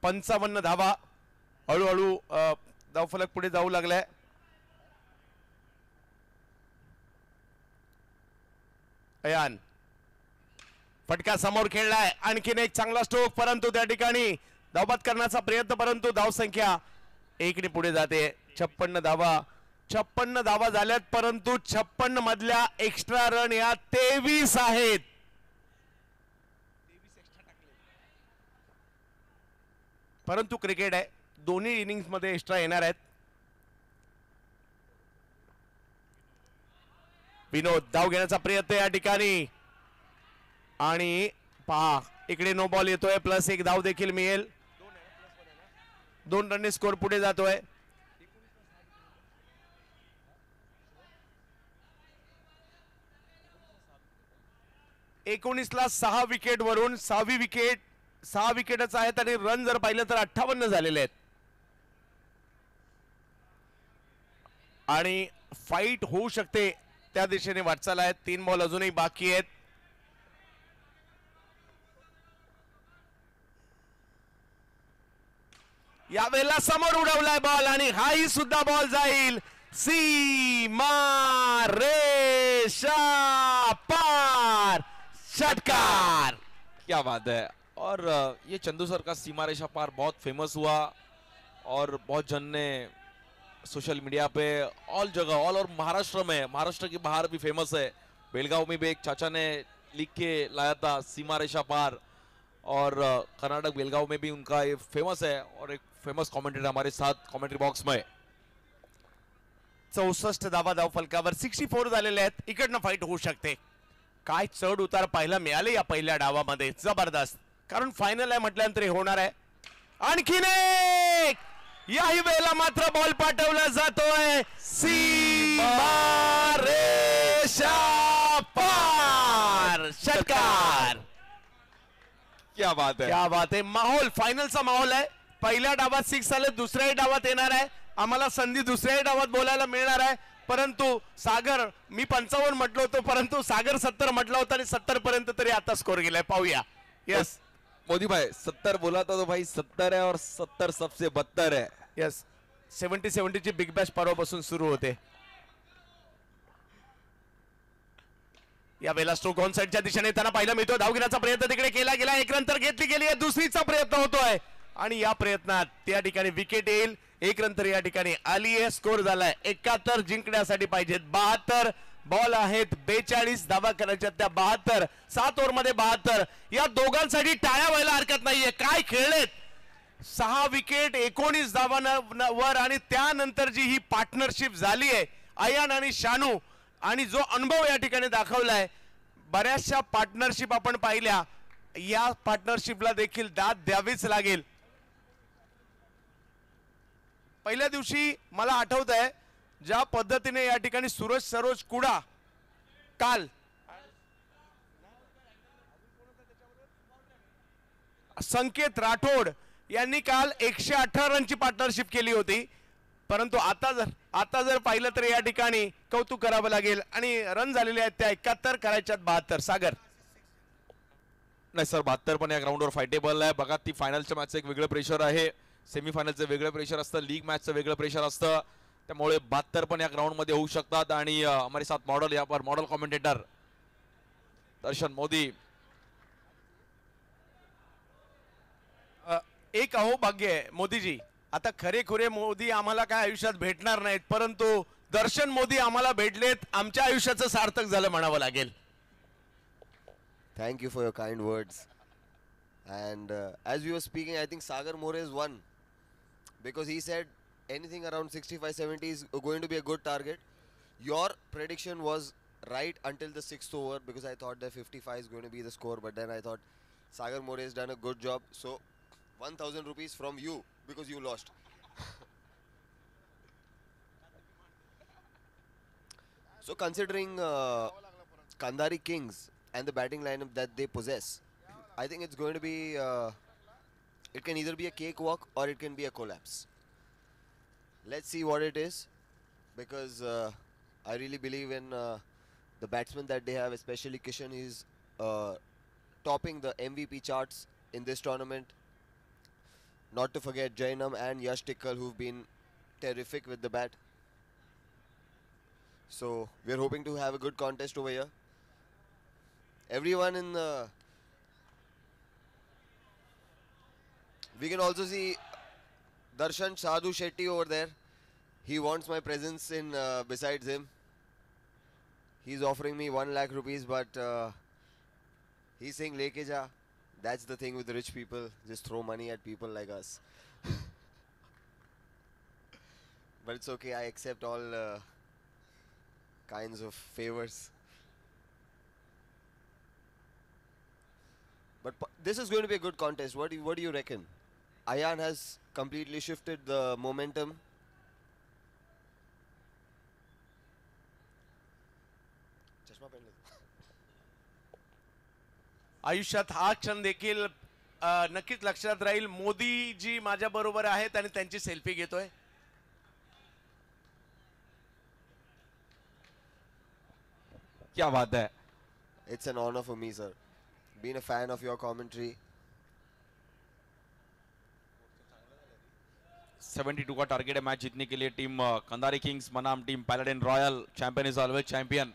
55 धावा, हळूहळू धावफलक पुढे जाऊ लागलाय। अयान फटका समोर खेळलाय, आणखीन एक चांगला स्ट्रोक, परंतु त्या ठिकाणी धावबाद करण्याचा प्रयत्न, परंतु धावसंख्या एकने पुढे जाते। 56 धावा, 56 धावा झाल्यात, परंतु 56 मधल्या एक्स्ट्रा रन या 23 आहेत। परंतु क्रिकेट आहे, दोन्ही इनिंग्स मध्ये एक्स्ट्रा येणार आहेत। विनोद धाव घेण्याचा प्रयत्न या ठिकाणी, आणि पहा इकडे नो बॉल येतोय, प्लस एक धाव देखील मिळेल, 2 रनने स्कोर पुढे जातोय। एकोणीसला 6 विकेट वरून 6वी विकेट, 6 विकेटच आहेत आणि रन जर पाहिलं तर 58 झालेले आहेत, आणि फाईट होऊ शकते त्या दिशेने वाटचाल आहे। 3 बॉल अजूनही बाकी आहेत। यावेळेला समोर उडवलाय बॉल आणि हाही सुद्धा बॉल जाईल, सीमा रेषा पार, षटकार। क्या बात है, और ये चंदू सर का सीमा रेखा पार बहुत फेमस हुआ और बहुत जन ने सोशल मीडिया पे ऑल जगह, ऑल और महाराष्ट्र में, महाराष्ट्र के बाहर भी फेमस है। बेलगांव में भी एक चाचा ने लिख के लाया था सीमा रेखा पार, और कर्नाटक बेलगांव में भी उनका ये फेमस है, और एक फेमस कमेंटेटर हमारे साथ कमेंट्री बॉक्स में। 64 धावा धावफलकावर, 64 झालेले आहेत, इकडनं फाईट होऊ शकते। काय चढ उतार पाहायला मिळाले या पहिल्या डावामध्ये, जबरदस्त, कारण फायनल आहे म्हटल्यानंतर हे होणार आहे। आणखीन एक, याही वेळेला मात्र बॉल पाठवला जातोय, सीमा रेषा पार, षटकार। क्या बात है, क्या बात है, माहोल फायनलचा माहोल आहे। पहिल्या डावात 6 आले, दुसऱ्याही डावात येणार आहे, आम्हाला संधी दुसऱ्याही डावात बोलायला मिळणार आहे, परंतु सागर, मी 55 म्हटलो होतो परंतु सागर 70 म्हटला होता आणि 70 पर्यंत तरी आता स्कोर गेलाय, पाहूया। यस मोदी भाई 70 बोला था तो भाई 70 है, और 70 सबसे बदतर है। यस, 70 ची बिग बॅश परवापासून सुरू होते। या वेळेला स्ट्रोक ऑन साइडच्या दिशेने त्यांना पाहायला मिळतो. धावगिराचा प्रयत्न तिकडे केला गेला. एक रन तर घेतली गेली आहे. दुसरीचा प्रयत्न होतोय आणि या प्रयत्नात त्या ठिकाणी विकेट येईल. एक रन तर या ठिकाणी आली आहे. स्कोर झालाय 71. जिंकण्यासाठी पाहिजेत 72. बॉल आहेत 42. धावा करायच्या त्या 72. 7 ओव्हर मध्ये 72. या दोघांसाठी टाळ्या व्हायला हरकत नाहीये. काय खेळलेत. 6 विकेट 19 धावांवर आणि त्यानंतर जी ही पार्टनरशिप झाली आहे अयान आणि शानू आणि जो अनुभव या ठिकाणी दाखवलाय. बऱ्याचशा पार्टनरशिप आपण पाहिल्या. या पार्टनरशिपला देखील दाद द्यावीच लागेल. पहिल्या दिवशी मला आठवत आहे ज्या पद्धतीने या ठिकाणी सूरज सरोज कुडा काल संकेत राठोड यांनी काल 118 रनची पार्टनरशिप केली होती. परंतु आता जर पाहिलं तर या ठिकाणी कौतुक करावं लागेल आणि रन झालेले आहेत त्या 71 करायच्यात 72. सागर नाही सर 72 पण या ग्राउंडवर फायटेबल आहे. बघा ती फायनलच्या मॅचचं एक वेगळं प्रेशर आहे. सेमीफायनलचं वेगळं प्रेशर असतं. लीग मॅचचं वेगळं प्रेशर असतं. त्यामुळे 72 पण या ग्राउंड मध्ये होऊ शकतात. आणि हमारे साथ मॉडल यहाँ पर मॉडल कमेंटेटर दर्शन मोदी. एक अहो भाग्य आहे मोदीजी. आता खरे मोदी आम्हाला काय आयुष्यात भेटणार नाहीत परंतु दर्शन मोदी आम्हाला भेटलेत. आमच्या आयुष्याचं सार्थक झालं म्हणावं लागेल. Thank you for your kind words. And as we were speaking, I think Sagar Moraes won because he said anything around 65-70 is going to be a good target. Your prediction was right until the 6th over because I thought that 55 is going to be the score, but then I thought Sagar Moraes done a good job. So 1,000 rupees from you because you lost. So considering Kandari Kings and the batting lineup that they possess, I think it's going to be it can either be a cakewalk or it can be a collapse. Let's see what it is because I really believe in the batsmen that they have, especially Kishan. Is topping the MVP charts in this tournament. Not to forget Jainam and Yash Tikkal, who've been terrific with the bat. So we're hoping to have a good contest over here. Everyone in the... We can also see Darshan Sadhu Shetty over there. He wants my presence in besides him. He's offering me 1 lakh rupees, but he's saying leke ja. That's the thing with rich people. Just throw money at people like us. But it's okay. I accept all kinds of favors. But this is going to be a good contest. What do you reckon? Ayan has completely shifted the momentum. चष्मा पहन ले. आयुष्यात हा क्षण देखील नक्कीच लक्षात राहील. मोदीजी माझ्या बरोबर आहेत आणि त्यांची सेल्फी घेतोय. क्या बात है. It's an honor for me, sir. Been a fan of your commentary. 72 का टारगेट है मैच जीतने के लिए. टीम कंदारी किंग्स बनाम team paladin royal. Champion is always champion.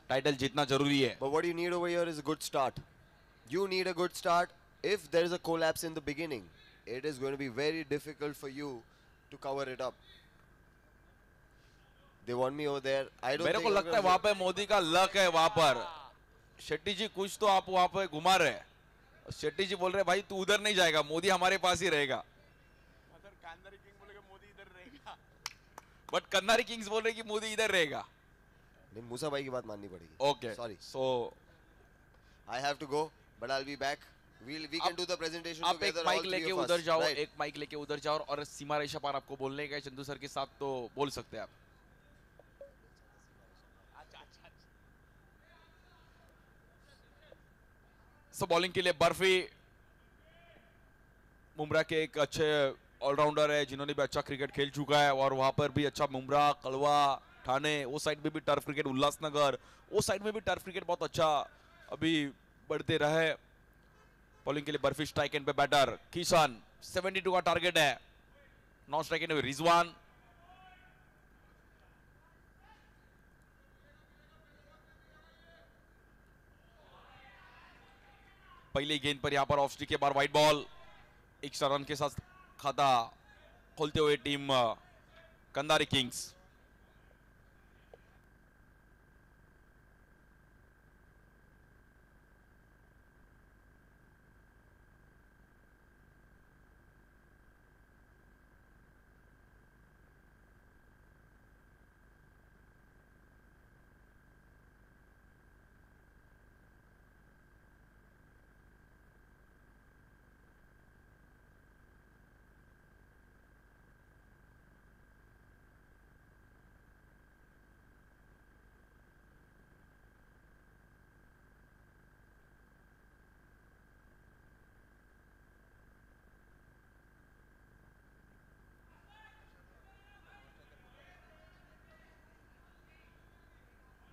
Title जीतना जरूरी है. But what you need over here is a good start. You need a good start. If there is a collapse in the beginning, it is going to be very difficult for you to cover it up. They want me over there. I don't मेरे think को लगता है वहां पे मोदी का luck है. वहां पर शेट्टी जी कुछ तो आप वहां पे घुमा रहे हैं. शेट्टी जी बोल रहे भाई तू उधर नहीं जाएगा, मोदी हमारे पास ही रहेगा. बट कंधारी किंग्स बोल रहे कि मोदी इधर रहेगा. नहीं, मूसा भाई की बात माननी पड़ेगी. Okay Sorry. So I have to go, but I'll be back. We can do the presentation आप एक together. माइक all three लेके of us. उधर जाओ. Right. एक माइक लेके उधर जाओ और सीमा रेखा पार आपको बोलने का है चंदू सर के साथ तो बोल सकते हैं आप. सो बॉलिंग के लिए बर्फी मुमरा के एक अच्छे ऑलराउंडर है जिन्होंने भी अच्छा क्रिकेट खेल चुका है. और वहां पर भी अच्छा मुमरा, कलवा, ठाणे वो साइड में भी टर्फ क्रिकेट, उल्लासनगर वो साइड में भी टर्फ क्रिकेट बहुत अच्छा अभी बढ़ते रहे. बॉलिंग के लिए बर्फी स्ट्राइक एंड पे बैटर किशन. 72 का टारगेट है. Non strike and Rizwan. पहली गेंद पर यहाँ पर ऑफ स्टिक के बार व्हाइट बॉल। एक्स्ट्रा रन के साथ खाता खोलते हुए टीम कंधारी किंग्स।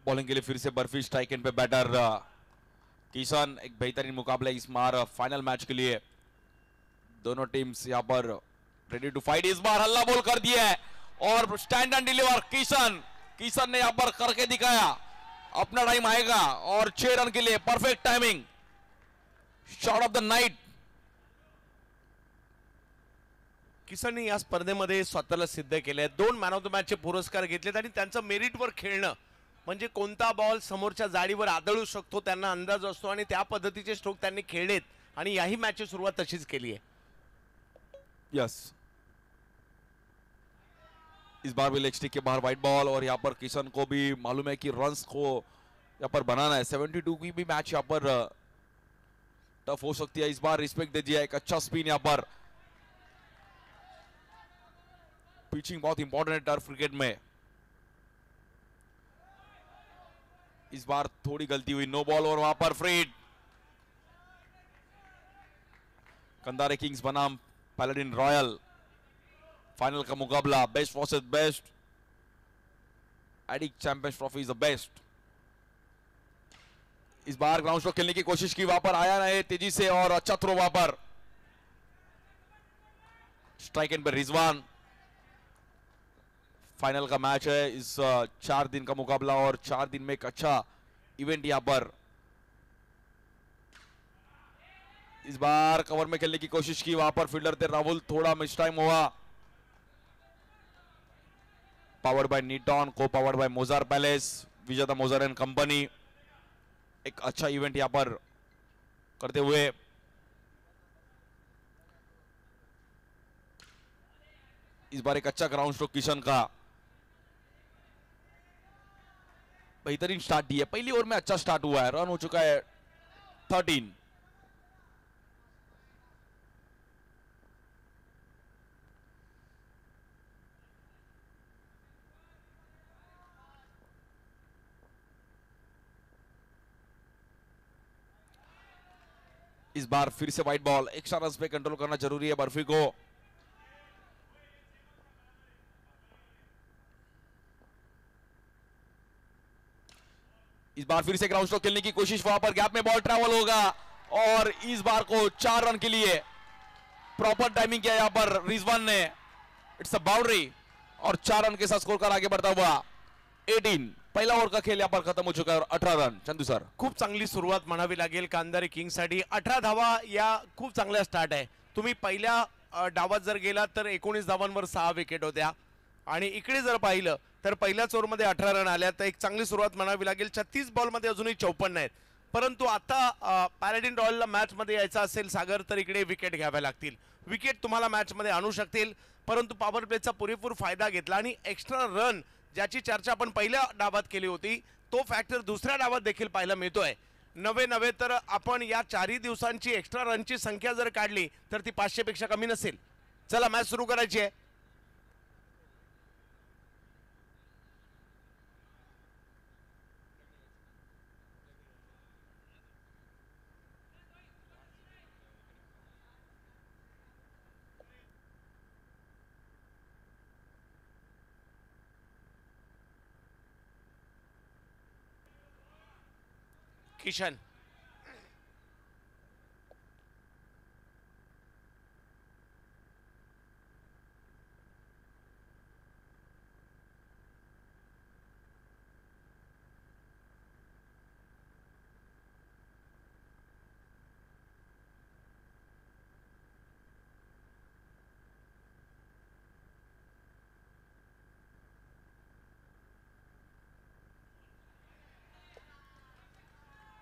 बॉलिंग के लिए फिर से बर्फी स्ट्राइक एंड पे बैटर किशन। एक बेहतरीन मुकाबला इस बार फाइनल मैच के लिए। दोनों टीम्स यहाँ पर रेडी टू फाइट। इस बार हल्ला बोल कर दिया है और stand and deliver Kishan. Kishan ने यहाँ पर करके दिखाया। अपना टाइम आएगा और 6 रन के लिए perfect timing. Shot of the night. किसनने या स्पर्धेमध्ये स्वतःला सिद्ध केलंय। 2 मॅन ऑफ द मॅचचे पुरस्कार घेतलेत आणि त्यांचं मेरिटवर खेळणं म्हणजे कोणता बॉल समोरच्या जाळीवर आदळू शकतो त्यांना अंदाज असतो आणि त्या पद्धतीचे स्ट्रोक त्यांनी खेळलेत आणि याही मॅचची सुरुवात तशीच केली आहे। यस, इस बार भी लेग स्टिक के बाहर व्हाइट बॉल और यहाँ पर किशन को भी मालूम है कि रन्स को यहाँ पर बनाना है। 72 की भी मैच यहाँ पर टफ हो सकती है। इस बार रिस्पेक्ट दे दिया। एक अच्छा स्पिन यहाँ पर। पिचिंग बहुत इंपॉर्टेंट है टर्फ क्रिकेट में। इस बार थोड़ी गलती हुई। नो बॉल और वहां पर फ्रीड। कंधारी किंग्स बनाम पैलेडिन रॉयल। फाइनल का मुकाबला best versus best. Edict champions trophy is the best. इस बार ग्राउंड स्ट्रोक खेलने की कोशिश की। वहां पर आया नहीं तेजी से और अच्छा थ्रो वहां पर। स्ट्राइक एंड पे रिजवान। फाइनल का मैच है। इस 4 दिन का मुकाबला और 4 दिन में एक अच्छा इवेंट यहां पर। इस बार कवर में खेलने की कोशिश की। वहां पर फील्डर थे राहुल। थोड़ा मिस टाइम हुआ। पावर्ड बाय नीटॉन, को पावर्ड बाय मोजार पैलेस, विजेता मोजार एंड कंपनी। एक अच्छा इवेंट यहां पर करते हुए इस बार एक अच्छा ग्राउंड स्ट्रोक किशन का। बेहतरीन स्टार्ट दी है। पहली ओवर में अच्छा स्टार्ट हुआ है। रन हो चुका है 13। इस बार फिर से व्हाइट बॉल। एक्स्ट्रा रन पे कंट्रोल करना जरूरी है बर्फी को। इस बार फिर से ग्राउंड स्ट्रोक खेलने की कोशिश। वहां पर गैप में बॉल ट्रैवल होगा और इस बार को 4 रन के लिए प्रॉपर टाइमिंग किया यहां पर रिजवान ने। इट्स अ बाउंड्री और 4 रन के साथ स्कोर कर आगे बढ़ता हुआ 18। पहिला ओव्हर का खेळ यहाँ पर खत्म हो चुका है और 18 रन। चंदू सर, खूप चांगली सुरुवात म्हणावी लागेल कांधारी किंग्ससाठी। 18 धावा या खूप चांगल्या स्टार्ट आहे। तुम्ही पहिल्या डावात जर गेलात तर 19 धावांवर 6 विकेट होत्या आणि इकडे जर पाहिलं तर पहिल्याच ओव्हरमध्ये 18 रन आल्या। तर एक चांगली सुरुवात म्हणावी लागेल। 36 बॉलमध्ये अजूनही 54 आहेत। परंतु आता पैलेडिन रॉयलला मॅचमध्ये यायचं असेल सागर तर इकडे विकेट घ्याव्या लागतील। विकेट तुम्हाला मॅचमध्ये आणू शकतील परंतु पॉवर प्लेचा पुरेपूर फायदा घेतला आणि एक्स्ट्रा रन ज्याची चर्चा आपण पहिल्या डावात केली होती तो फॅक्टर दुसऱ्या डावात देखील पाहायला मिळतोय। नवे तर आपण या 4 दिवसांची एक्स्ट्रा रनची संख्या जर काढली तर ती 500 पेक्षा कमी नसेल। चला मॅच सुरू करायची आहे। किशन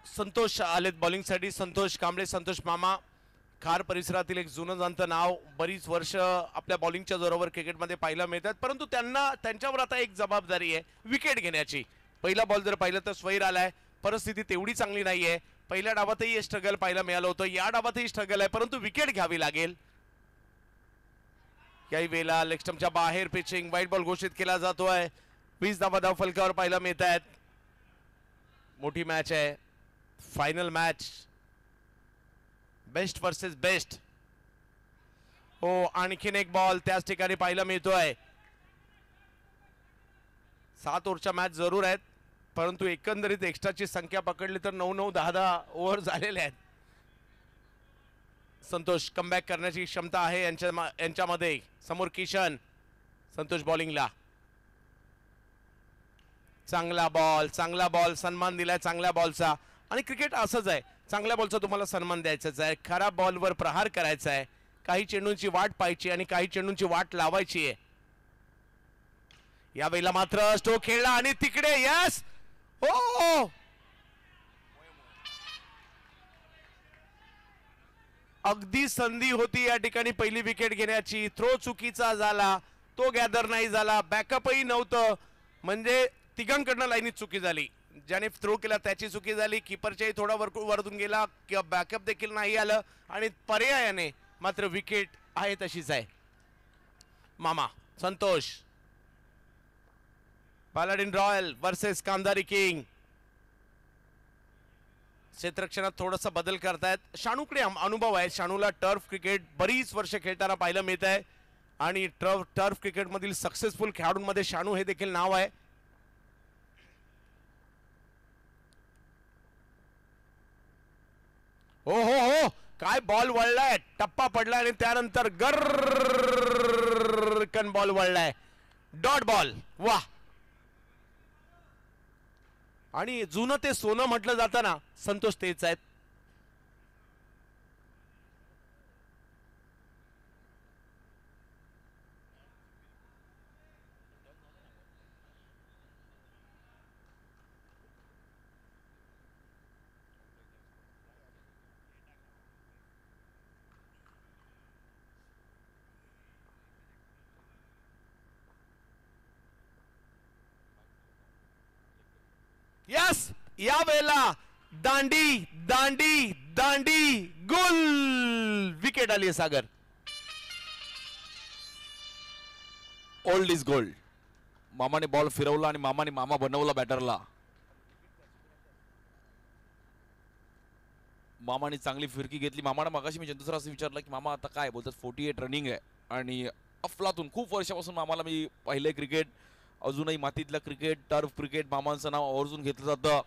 संतोष आलेत बॉलिंगसाठी. संतोष कांबळे, संतोष मामा, खार परिसरातील एक जुनं जाणतं नाव. बरीच वर्ष आपल्या बॉलिंगच्या जोरावर क्रिकेटमध्ये पाहायला मिळतात, परंतु त्यांच्यावर आता एक जबाबदारी आहे विकेट घेण्याची. पहिला बॉल जर पाहिलं तर स्वैर आलाय, परिस्थिती तेवढी चांगली नाहीये. पहिल्या डावातही स्ट्रगल पाहायला मिळालं होतं, या डावातही स्ट्रगल आहे, परंतु विकेट घ्यावी लागेल. काही वेळेला लेग स्टंपच्या बाहेर पिचिंग, व्हाईट बॉल घोषित केला जातोय. 20 धावा धाव फलकावर पाहायला मिळत आहेत. मोठी मॅच आहे, final match, best versus best. हो, आणखीन एक बॉल त्याच ठिकाणी पाहायला मिळतोय. 7 ओव्हरच्या मॅच जरूर आहेत, परंतु एकंदरीत एक्स्ट्राची संख्या पकडली तर 9-9, 10-10 ओव्हर झालेले आहेत. संतोष कमबॅक करण्याची क्षमता आहे यांच्यामध्ये. समोर किशन, संतोष बॉलिंगला. चांगला बॉल, सन्मान दिलाय चांगल्या बॉलचा. आणि क्रिकेट असंच आहे, चांगल्या बॉलचा तुम्हाला सन्मान द्यायचाच आहे, खराब बॉलवर प्रहार करायचा आहे. काही चेंडूंची वाट पाहायची आणि काही चेंडूंची वाट लावायची आहे. यावेळेला मात्र स्ट्रोक खेळला आणि तिकडे यस, हो, अगदी संधी होती या ठिकाणी पहिली विकेट घेण्याची. थ्रो चुकीचा झाला, तो गॅदर नाही झाला, बॅकअपही नव्हतं, म्हणजे तिघांकडनं लाईनीत चुकी झाली. ज्याने थ्रो केला त्याची चुकी झाली, किपरच्याही थोडा वरतून गेला किंवा बॅकअप देखील नाही आलं आणि पर्यायाने मात्र विकेट आहे तशीच आहे. मामा, संतोष, पॅलेडिन रॉयल वर्सेस कामदारी किंग. क्षेत्ररक्षणात थोडासा बदल करतायत. शाणूकडे अनुभव आहे, शाणूला टर्फ क्रिकेट बरीच वर्ष खेळताना पाहायला मिळत आहे आणि टर्फ क्रिकेट मधील सक्सेसफुल खेळाडूंमध्ये शाणू हे देखील नाव आहे. हो हो हो, काय बॉल वळलाय, टप्पा पडलाय आणि त्यानंतर गरकन बॉल वळलाय, डॉट बॉल. वाह, आणि जुनं ते सोनं म्हटलं जातं ना, संतोष तेच आहेत. यस, या वेळेला दांडी दांडी दांडी गुल, विकेट आली आहे सागर. Old is gold. मामाने बॉल फिरवला आणि मामा बनवला बॅटरला. मामाने चांगली फिरकी घेतली. मामाला मगाशी मी जंतू असं विचारलं की मामा आता काय बोलतात, 48 रनिंग आहे आणि अफलातून खूप वर्षापासून मामाला मी पाहिले क्रिकेट, अजूनही मातीतलं क्रिकेट, टर्फ क्रिकेट मामांचं नाव आवर्जून घेतलं जातं.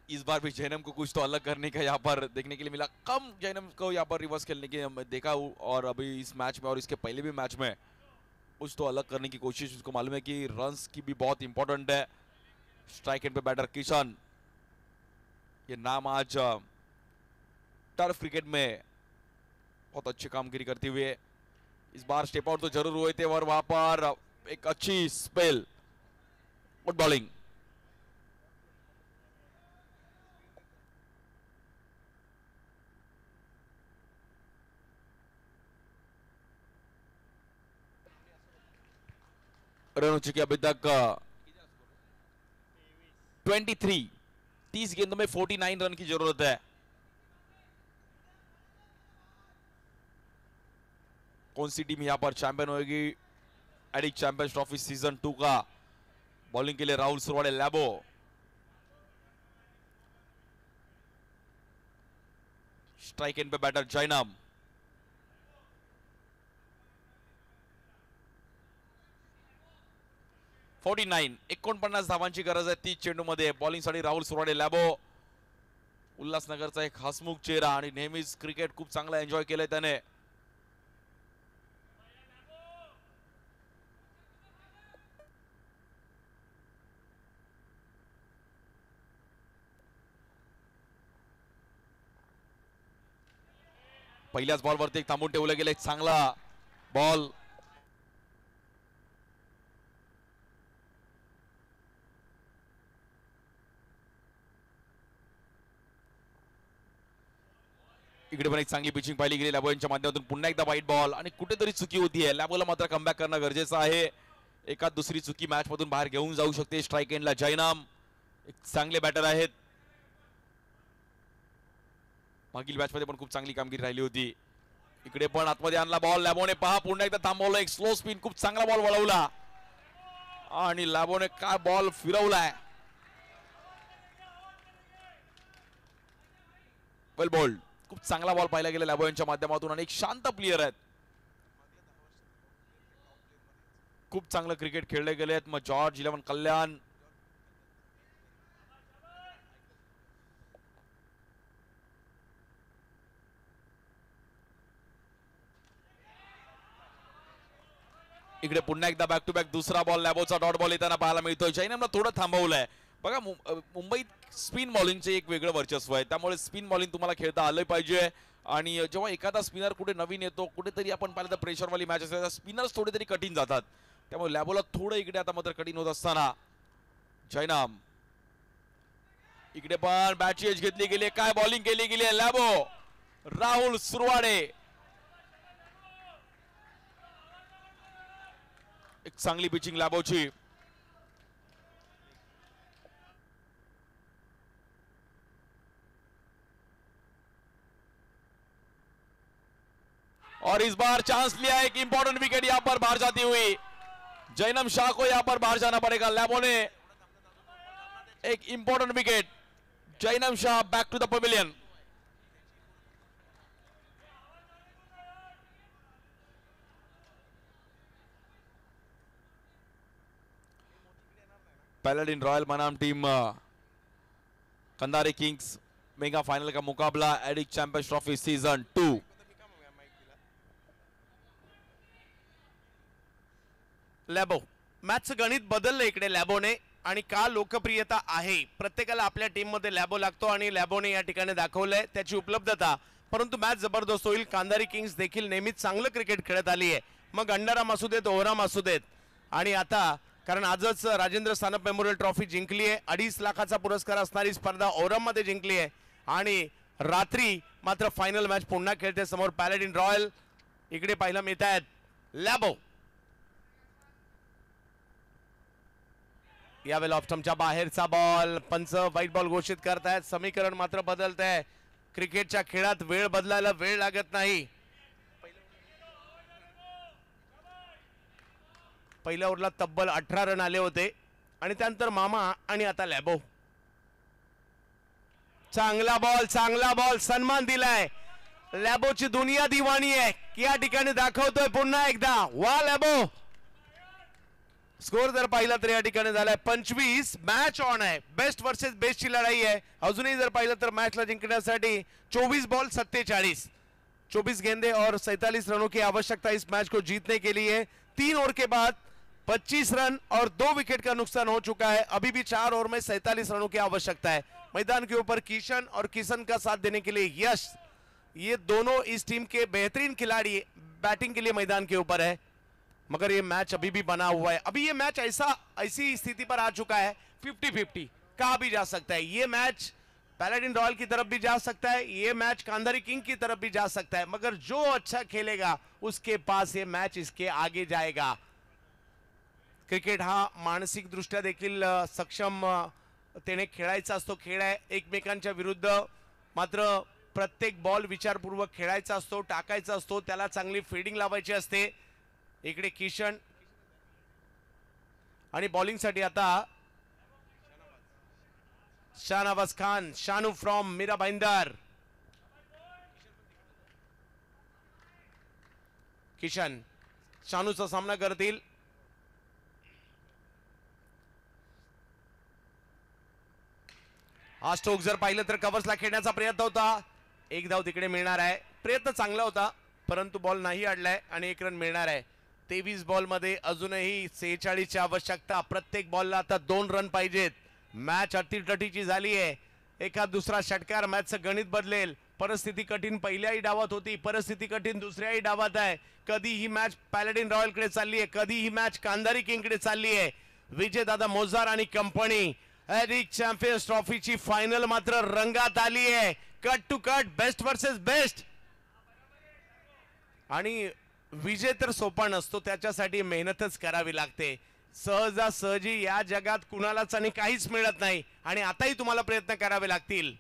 इस बार भी जैनम को कुछ तो अलग करने का यहाँ पर देखने के लिए मिला. कम जैनम को यहाँ पर रिवर्स खेलने की देखा, और अभी इस मैच में और इसके पहले भी मैच में कुछ तो अलग करने की कोशिश. उसको मालूम है कि रन्स की भी बहुत इंपॉर्टेंट है. स्ट्राइक एंड पे बैटर किशन, ये नाम आज टर्फ क्रिकेट में बहुत अच्छी कामगिरी करते हुए इस बार स्टेप आउट तो जरूर हुए थे, और वहां पर एक अच्छी स्पेल, गुड बॉलिंग. रन हो चुके अभी तक 23. 30 गेंदों में 49 रन की जरूरत है. कौन सी टीम यहां पर चैंपियन होगी एडिक चैंपियंस ट्रॉफी सीजन 2 का? बॉलिंग के लिए राहुल सुरवाड़े, लैबो, स्ट्राइक एंड पे बैटर जैनम. 49 49 धावांची गरज आहे 30 चेंडूमध्ये. बॉलिंगसाठी राहुल सुराडे. लॅबो उल्हासनगरचा एक हसमुख चेहरा आणि नेहमीच क्रिकेट खूप चांगला एन्जॉय केलंय त्याने. पहिल्याच बॉलवरती एक थांबून ठेवलं गेलं. एक चांगला बॉल. इकडे पण एक चांगली पिचिंग पाहिली गेली लॅबोच्या माध्यमातून. पुन्हा एकदा वाईट बॉल आणि कुठेतरी चुकी होतीये. लॅबोला मात्र कमबॅक करणं गरजेचं आहे. एका दुसरी चुकी मॅच मधून बाहेर घेऊन जाऊ शकते. स्ट्राईक एंडला जयनाम एक चांगले बॅटर आहेत. मागील मॅच मध्ये पण खूप चांगली कामगिरी राहिली होती. इकडे पण आतमध्ये आणला बॉल लॅबोने. पहा पुन्हा एकदा थांबवलं. एक स्लो स्पिन खूप चांगला बॉल वळवला आणि लॅबोने काय बॉल फिरवलाय. Well bold. खूप चांगला बॉल पाहिला गेला लॅबो यांच्या माध्यमातून आणि एक शांत प्लेयर आहेत. खूप चांगलं क्रिकेट खेळले गेले आहेत. मग जॉर्ज 11 कल्याण इकडे पुन्हा एकदा बॅक टू बॅक दुसरा बॉल लॅबोचा डॉट बॉल येताना पाहायला मिळतोय. जैनमला थोडं थांबवलंय. बघा मुंबईत स्पिन बॉलिंगचे एक वेगळं वर्चस्व आहे. त्यामुळे स्पिन बॉलिंग तुम्हाला खेळता आलं पाहिजे. आणि जेव्हा एखादा स्पिनर कुठे नवीन येतो कुठेतरी आपण पाहिलं तर प्रेशरवाली मॅच असते स्पिनर्स थोडे तरी कठीण जातात. त्यामुळे लॅबोला थोडं इकडे आता मात्र कठीण होत असताना जयनाम इकडे पण बॅटची एज घेतली गेली. काय बॉलिंग केली गेली आहे लॅबो. राहुल सुरवाडे एक चांगली पिचिंग लॅबोची. और इस बार चांस लिया. एक इंपॉर्टेंट विकेट यहां पर बाहर जाती हुई. जैनम शाह को यहां पर बाहर जाना पड़ेगा. लैबो ने एक important wicket. Jainam Shah back to the pavilion. Paladin royal बनाम team Kandhari kings mega final का मुकाबला एडिक चैंपियंस ट्रॉफी सीजन 2. लॅबो मॅचचं गणित बदललं इकडे लॅबोने. आणि का लोकप्रियता आहे. प्रत्येकाला आपल्या टीम मध्ये लॅबो लागतो आणि लॅबोने या ठिकाणी दाखवलंय त्याची उपलब्धता. परंतु मॅच जबरदस्त होईल. कांधारी किंग्स देखील नेहमीच चांगलं क्रिकेट खेळत आली आहे. मग अंडाराम असू देत ओहराम असू देत. आणि आता कारण आजच राजेंद्र सानप मेमोरियल ट्रॉफी जिंकली आहे. 2.5 लाखाचा पुरस्कार असणारी स्पर्धा ओहराम मध्ये जिंकली आहे. आणि रात्री मात्र फायनल मॅच पुन्हा खेळते समोर पॅलेडिन रॉयल. इकडे पाहायला मिळत आहेत लॅबो. यावेळेला ऑफ स्टंपच्या बाहेरचा बॉल. पंच व्हाईट बॉल घोषित करतायत. समीकरण मात्र बदलत आहे. क्रिकेटच्या खेळात वेळ बदलायला वेळ लागत नाही. पहिल्या ओव्हरला तब्बल 18 रन आले होते आणि त्यानंतर मामा आणि आता लॅबो. चांगला बॉल चांगला बॉल. सन्मान दिलाय. लॅबोची दुनिया दिवाणी आहे या ठिकाणी दाखवतोय पुन्हा एकदा. वा लॅबो. स्कोर जर पाहिला तर या ठिकाणी झालाय 25. मॅच ऑन आहे. बेस्ट वर्सेस बेस्ट ची लढाई आहे. अजूनही जर पाहिलं तर मॅचला जिंकण्यासाठी 24 बॉल 47 24 गेंदे और 47 रनों की आवश्यकता इस मैच को जीतने के लिए. 3 ओवर के बाद 25 रन और 2 विकेट का नुकसान हो चुका है. अभी भी 4 ओवर में 47 रनों की आवश्यकता है. मैदान के ऊपर किशन और किशन का साथ देने के लिए यश. ये दोनों इस टीम के बेहतरीन खिलाड़ी बैटिंग के लिए मैदान के ऊपर है. मगर ये मैच अभी भी बना हुआ है. अभी ये मैच ऐसी स्थिति पर आ चुका है 50-50 कहा भी जा सकता है. ये मैच पैलेडिन रॉयल की तरफ भी जा सकता है. ये मैच कांधारी किंग की तरफ भी जा सकता है. मगर जो अच्छा खेलेगा उसके पास ये मैच इसके आगे जाएगा. क्रिकेट हा मानसिक दृष्ट्या देखील सक्षम तेने खेळायचा असतो. खेळ आहे एकमेकांच्या विरुद्ध. मात्र प्रत्येक बॉल विचारपूर्वक खेळायचा असतो. टाकायचा असतो. त्याला चांगली फील्डिंग लावायची असते. इकडे किशन आणि बॉलिंग साठी आता शाहनवाज खान. शानू फ्रॉम मीरा भाईंदर. किशन शानूचा सामना करतील. हा स्ट्रोक जर पाहिलं तर कव्हर्सला खेळण्याचा प्रयत्न होता, एक धाव तिकडे मिळणार आहे. प्रयत्न चांगला होता परंतु बॉल नाही अडलाय आणि 1 रन मिळणार आहे. 23 बॉल मध्ये अजूनही 46 ची आवश्यकता. प्रत्येक बॉलला आता 2 रन पाहिजेत. मॅच अतिटटीची झाली आहे. एखाद दुसरा षटकार मॅचचं गणित बदलेल. परिस्थिती कठीण पहिल्याही डावात होती, परिस्थिती कठीण दुसऱ्याही डावात आहे. कधी ही मॅच पॅलेडिन रॉयल कडे चालली आहे, कधी ही मॅच कांधारी किंग कडे चालली आहे. विजयदादा मोजार आणि कंपनी एरिक चॅम्पियन्स ट्रॉफीची फायनल मात्र रंगात आली आहे. Cut to cut, best versus best. आणि विजय तर सोपा नसतो, त्याच्यासाठी मेहनतच करावी लागते. सहजासहजी या जगात कुणालाच आणि काहीच मिळत नाही आणि आताही तुम्हाला प्रयत्न करावे लागतील.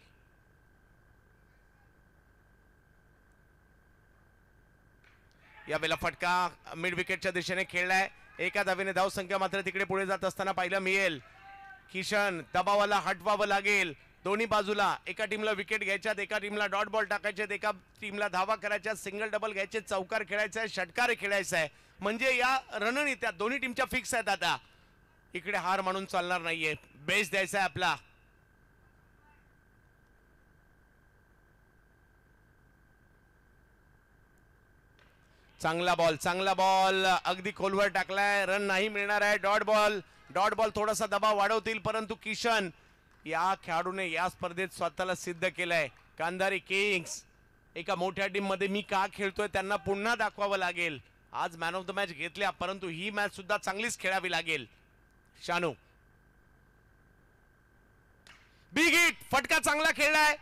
यावेळेला फटका मिड विकेटच्या दिशेने खेळलाय. एका धावेने धावसंख्या मात्र तिकडे पुढे जात असताना पाहायला मिळेल. किशन दबावाला हटवावं लागेल. दोन्ही बाजूला एका टीमला विकेट घ्यायच्यात, एका टीमला डॉट बॉल टाकायचे, एका टीमला धावा करायच्या, सिंगल डबल घ्यायचे, चौकार खेळायचा आहे, षटकार खेळायचा आहे. म्हणजे या रणनीत्या दोन्ही टीमच्या फिक्स आहेत. आता इकडे हार मानून चालणार नाहीये, बेस द्यायचा आहे आपला. चांगला बॉल, चांगला बॉल, अगदी खोलवर टाकलाय. रन नाही मिळणार आहे. डॉट बॉल थोडासा दबाव वाढवतील परंतु किशन या खेळाडूने या स्पर्धेत स्वतःला सिद्ध केलंय. कांधारी किंग्स एका मोठ्या टीम मध्ये मी का खेळतोय त्यांना पुन्हा दाखवावं लागेल. आज मॅन ऑफ द मॅच घेतल्या परंतु ही मॅच सुद्धा चांगलीच खेळावी लागेल. शानू बिग हिट, फटका चांगला खेळलाय.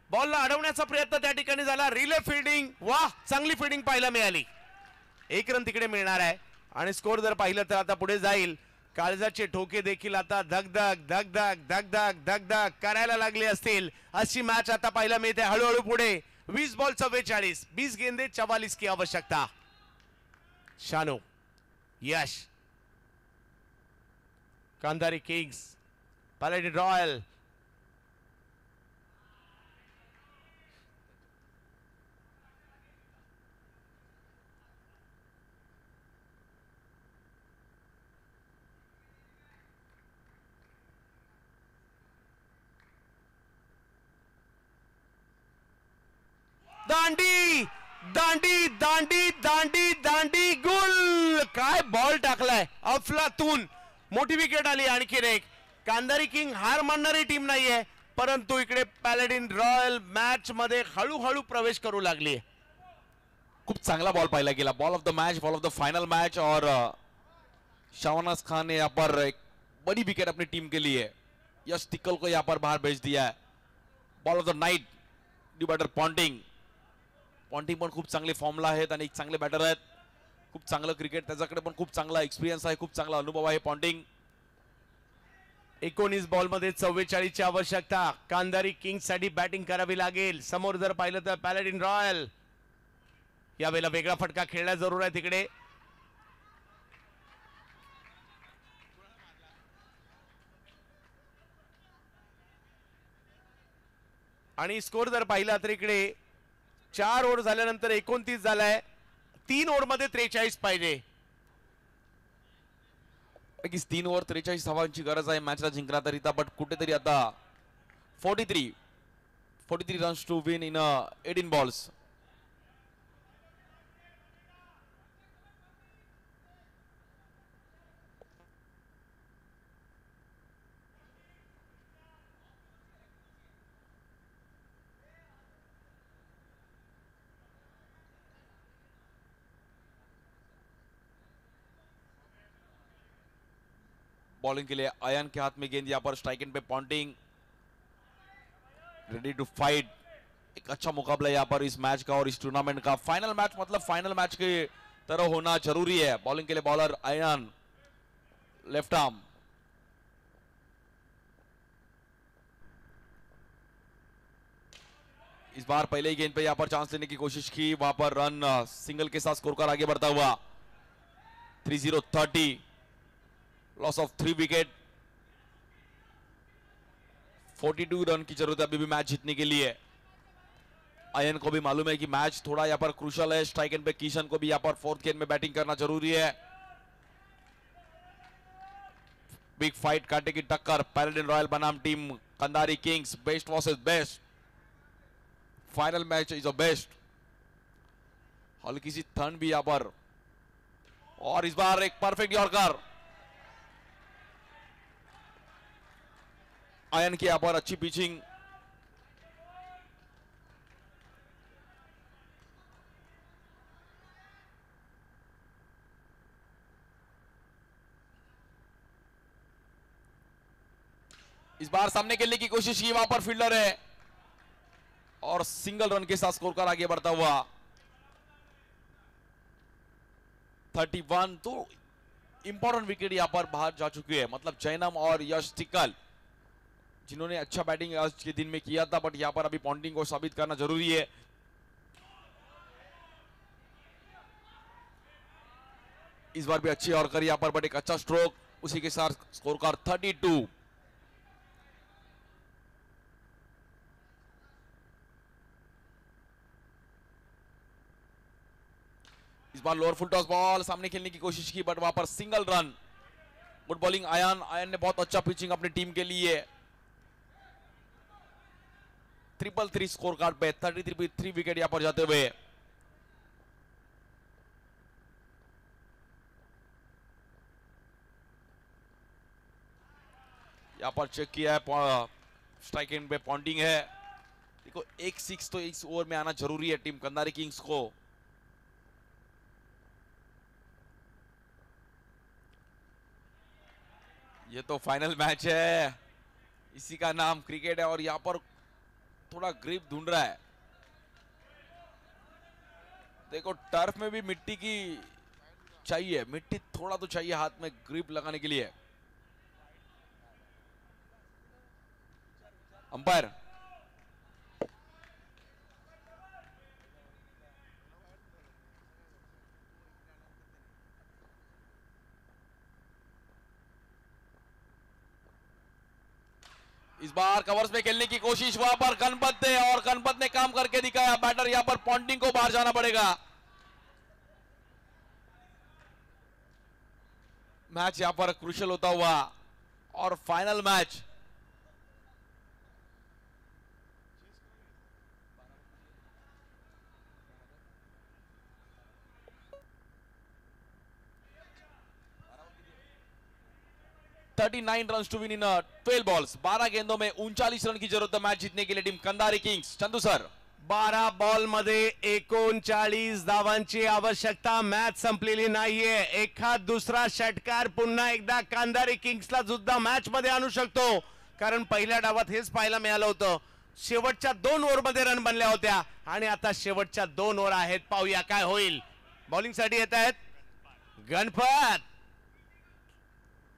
बॉलला अडवण्याचा प्रयत्न त्या ठिकाणी झाला. रिले फिल्डिंग, वाह, चांगली फिल्डिंग पाहायला मिळाली. 1 रन तिकडे मिळणार आहे आणि स्कोर जर पाहिलं तर आता पुढे जाईल. काळजाचे ठोके देखील आता धगधग धगधग धगधग धगधग करायला लागले असतील अशी मॅच आता पाहायला मिळते. हळूहळू पुढे 20 बॉल 44, 20 गेंदे 44 की आवश्यकता. शानू, यश, कांधारी किंग्स, पॅलेडिन रॉयल. दांडी दांडी दांडी दांडी दांडी गुल. काय बॉल टाकलाय अफलातून. मोठी विकेट आली. आणखीन एक. कांधारी किंग हार मानणारी टीम नाहीये परंतु इकडे पॅलेडिन रॉयल मॅच मध्ये हळूहळू प्रवेश करू लागली. खूप चांगला बॉल पाहिला गेला. Ball of the match, ball of the final match. और शाहनवाज खान ने यहाँ पर एक बड़ी विकेट अपनी टीम के लिए यश तिक्कल को यहाँ पर बाहर भेज दिया है. Ball of the night new batter Ponting. Ponting पण खूप चांगले फॉर्मला आहेत आणि एक चांगले बॅटर आहेत. खूप चांगलं क्रिकेट, त्याच्याकडे पण खूप चांगला एक्सपिरियन्स आहे, खूप चांगला अनुभव आहे पॉन्टिंग. 19 बॉल मध्ये 44 ची आवश्यकता. कांधारी किंग्स साठी बॅटिंग करावी लागेल. समोर जर पाहिलं तर पॅलेडिन रॉयल. यावेळेला वेगळा फटका खेळला जरूर आहे तिकडे. आणि स्कोर जर पाहिला तर इकडे 4 ओव्हर झाल्यानंतर 29 झालाय. 3 ओव्हर मध्ये 43 पाहिजे. 3 ओव्हर 43 धावांची गरज आहे मॅचला जिंकण्याकरिता. बट कुठेतरी आता 43 runs to win in 18 balls. Bowling के लिए अयन के हाथ में गेंद. यहाँ पर स्ट्राइक एंड पे पॉन्टिंग रेडी टू फाइट. एक अच्छा मुकाबला यहाँ पर इस मैच का और इस टूर्नामेंट का. फाइनल मैच मतलब फाइनल मैच की तरह होना जरूरी है. बॉलिंग के लिए बॉलर अयन, लेफ्ट आर्म. इस बार पहले ही गेंद पे यहाँ पर चांस लेने की कोशिश की. वहां पर रन सिंगल के साथ स्कोर कर आगे बढ़ता हुआ. 3-0 30. Loss of 3 wicket. 42 रन की जरूरत है अभी भी मैच जीतने के लिए. अयन को भी मालूम है कि मैच थोड़ा यहाँ पर क्रूशल है. स्ट्राइक एंड पे किशन को भी यहाँ पर 4th गेंद में बैटिंग करना जरूरी है. बिग फाइट काटे की टक्कर, पैलेडिन रॉयल बनाम team Kandhari Kings, best versus best, final match is a best. हल्की सी ठंड भी यहां पर, और इस बार एक परफेक्ट यॉर्कर, आयन की यहां पर अच्छी पिचिंग। इस बार सामने खेलने की कोशिश की, वहां पर फील्डर है और सिंगल रन के साथ स्कोर कर आगे बढ़ता हुआ 31। तो इंपॉर्टेंट विकेट यहां पर बाहर जा चुकी है, मतलब जैनम और यश टिकल जिन्होंने अच्छा बैटिंग आज के दिन में किया था, बट यहां पर अभी पॉन्टिंग को साबित करना जरूरी है। इस बार भी अच्छी और करी यहां पर, बट एक अच्छा स्ट्रोक, उसी के साथ स्कोर कर 32। इस बार लोअर फुल टॉस बॉल सामने खेलने की कोशिश की, बट वहां पर single run. Good bowling ion, ion ने बहुत अच्छा पिचिंग अपनी टीम के लिए। 333 स्कोर कार्ड पे 33 विकेट यहां पर जाते हुए। यहां पर चेक किया है, स्ट्राइक एंड पे पॉन्टिंग है। देखो एक 6 तो इस ओवर में आना जरूरी है टीम कंधारी किंग्स को। ये तो फाइनल मैच है, इसी का नाम क्रिकेट है, और यहां पर थोड़ा ग्रिप ढूंढ रहा है। देखो टर्फ में भी मिट्टी की चाहिए, मिट्टी थोड़ा तो चाहिए हाथ में ग्रिप लगाने के लिए। अंपायर इस बार कवर्स में खेलने की कोशिश, वहां पर गणपत ने, और गणपत ने काम करके दिखाया। बैटर यहां पर पॉन्टिंग को बाहर जाना पड़ेगा। मैच यहां पर क्रूशियल होता हुआ, और final match. $39 run to win in 12 balls. 12 गेंदों में 39 रन की जरूरत है मैच जीतने के लिए team Kandhari Kings. Chandu sir, 12 ball मध्ये 39 धावांची आवश्यकता, मॅच संपलेली नाहीये। एखाद दुसरा षटकार पुन्हा एकदा कांधारी किंग्सला सुद्धा मॅच मध्ये आणू शकतो, कारण पहिल्या डावात हेच पाहायला मिळालं होतं। शेवटच्या 2 ओव्हर मध्ये रन बनल्या होत्या, आणि आता शेवटच्या 2 ओव्हर आहेत, पाहूया काय होईल। बॉलिंग साठी येत आहेत गणपत।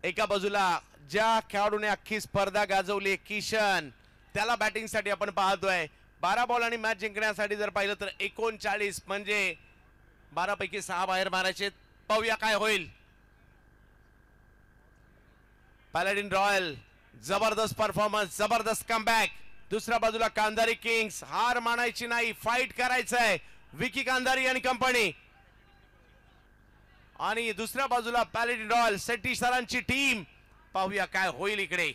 एका बाजूला ज्या खेळाडूने अख्खी स्पर्धा गाजवली किशन, त्याला बॅटिंग साठी आपण पाहतोय। 12 बॉल आणि मॅच जिंकण्यासाठी जर पाहिलं तर 39, म्हणजे 12 पैकी 6 बाहेर मारायचे। पाहूया काय होईल। पॅलेडिन रॉयल जबरदस्त परफॉर्मन्स, जबरदस्त कमबॅक। दुसऱ्या बाजूला कांधारी किंग्स, हार मानायची नाही, फाईट करायचंय। विकी कांधारी आणि कंपनी, आणि दुसऱ्या बाजूला पॅलेडिन रॉयल सेट्टी सरांची टीम। पाहूया काय होईल इकडे।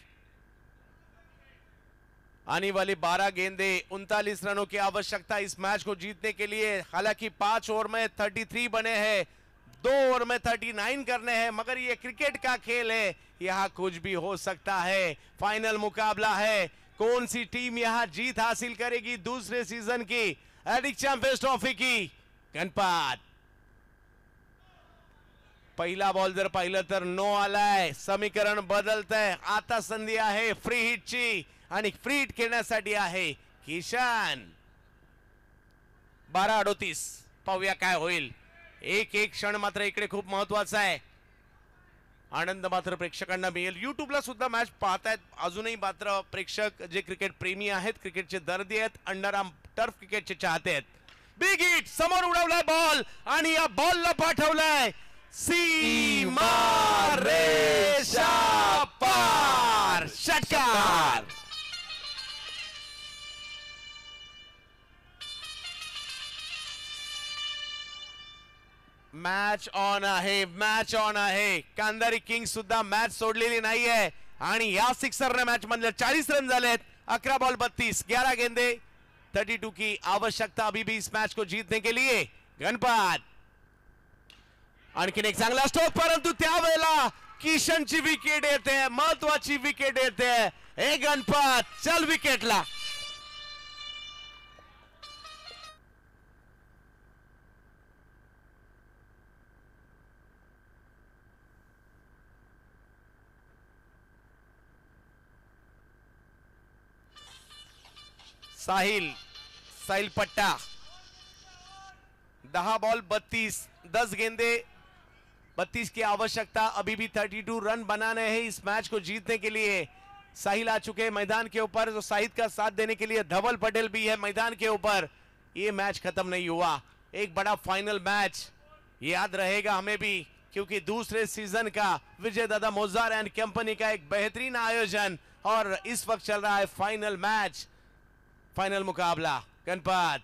आने वाली 12 गेंदे 39 रनों की आवश्यकता इस मैच को जीतने के लिए। हालांकि 5 ओवर में 33 बने हैं, 2 ओवर में 39 करने हैं, मगर ये क्रिकेट का खेल है, यहाँ कुछ भी हो सकता है। फाइनल मुकाबला है, कौन सी टीम यहाँ जीत हासिल करेगी दूसरे सीजन की एडिक चैंपियंस ट्रॉफी की। गणपत, पहिला बॉल जर पाहिलं तर नो आलाय, समीकरण बदलतंय। आता संधी आहे फ्री हिटची, आणि फ्री हिट खेळण्यासाठी आहे किशन। 12:38, पाहूया काय होईल। एक क्षण मात्र इकडे खूप महत्वाचा आहे। आनंद मात्र प्रेक्षकांना मिळेल। युट्यूबला सुद्धा मॅच पाहतायत अजूनही मात्र प्रेक्षक जे क्रिकेट प्रेमी आहेत, क्रिकेटचे दर्दी आहेत, अंडरआर्म टर्फ क्रिकेटचे चाहते आहेत। बिग हिट, समोर उडवलाय बॉल, आणि या बॉलला पाठवलाय सीमा रेषा पार। षटकार। मॅच ऑन आहे, मॅच ऑन आहे. कांदारी किंग सुद्धा मॅच सोडलेली नाहीये आणि या सिक्सरने मॅच मधले 40 रन झालेत. 11 बॉल 32, 11 गेंदे, 32 की आवश्यकता अभी भी इस मैच को जीतने के लिए. गणपत आणखीन एक चांगला स्ट्रोक, परंतु त्यावेळेला किशनची विकेट येते, महत्वाची विकेट येते. हे गणपत चल विकेटला. साहिल, साहिल पट्टा. 10 बॉल 32, 10 गेंदे, 32 की आवश्यकता. अभी भी 32 रन बनाने हैं इस मैच को जीतने के लिए. साहिल आ चुके हैं मैदान के ऊपर, जो साहिल का साथ देने के लिए धवल पटेल भी है मैदान के ऊपर. ये मैच खत्म नहीं हुआ, एक बड़ा फाइनल मैच याद रहेगा हमें भी, क्योंकि दूसरे सीजन का विजय दादा मोजार एंड कंपनी का एक बेहतरीन आयोजन, और इस वक्त चल रहा है फाइनल मैच, फाइनल मुकाबला. गणपत,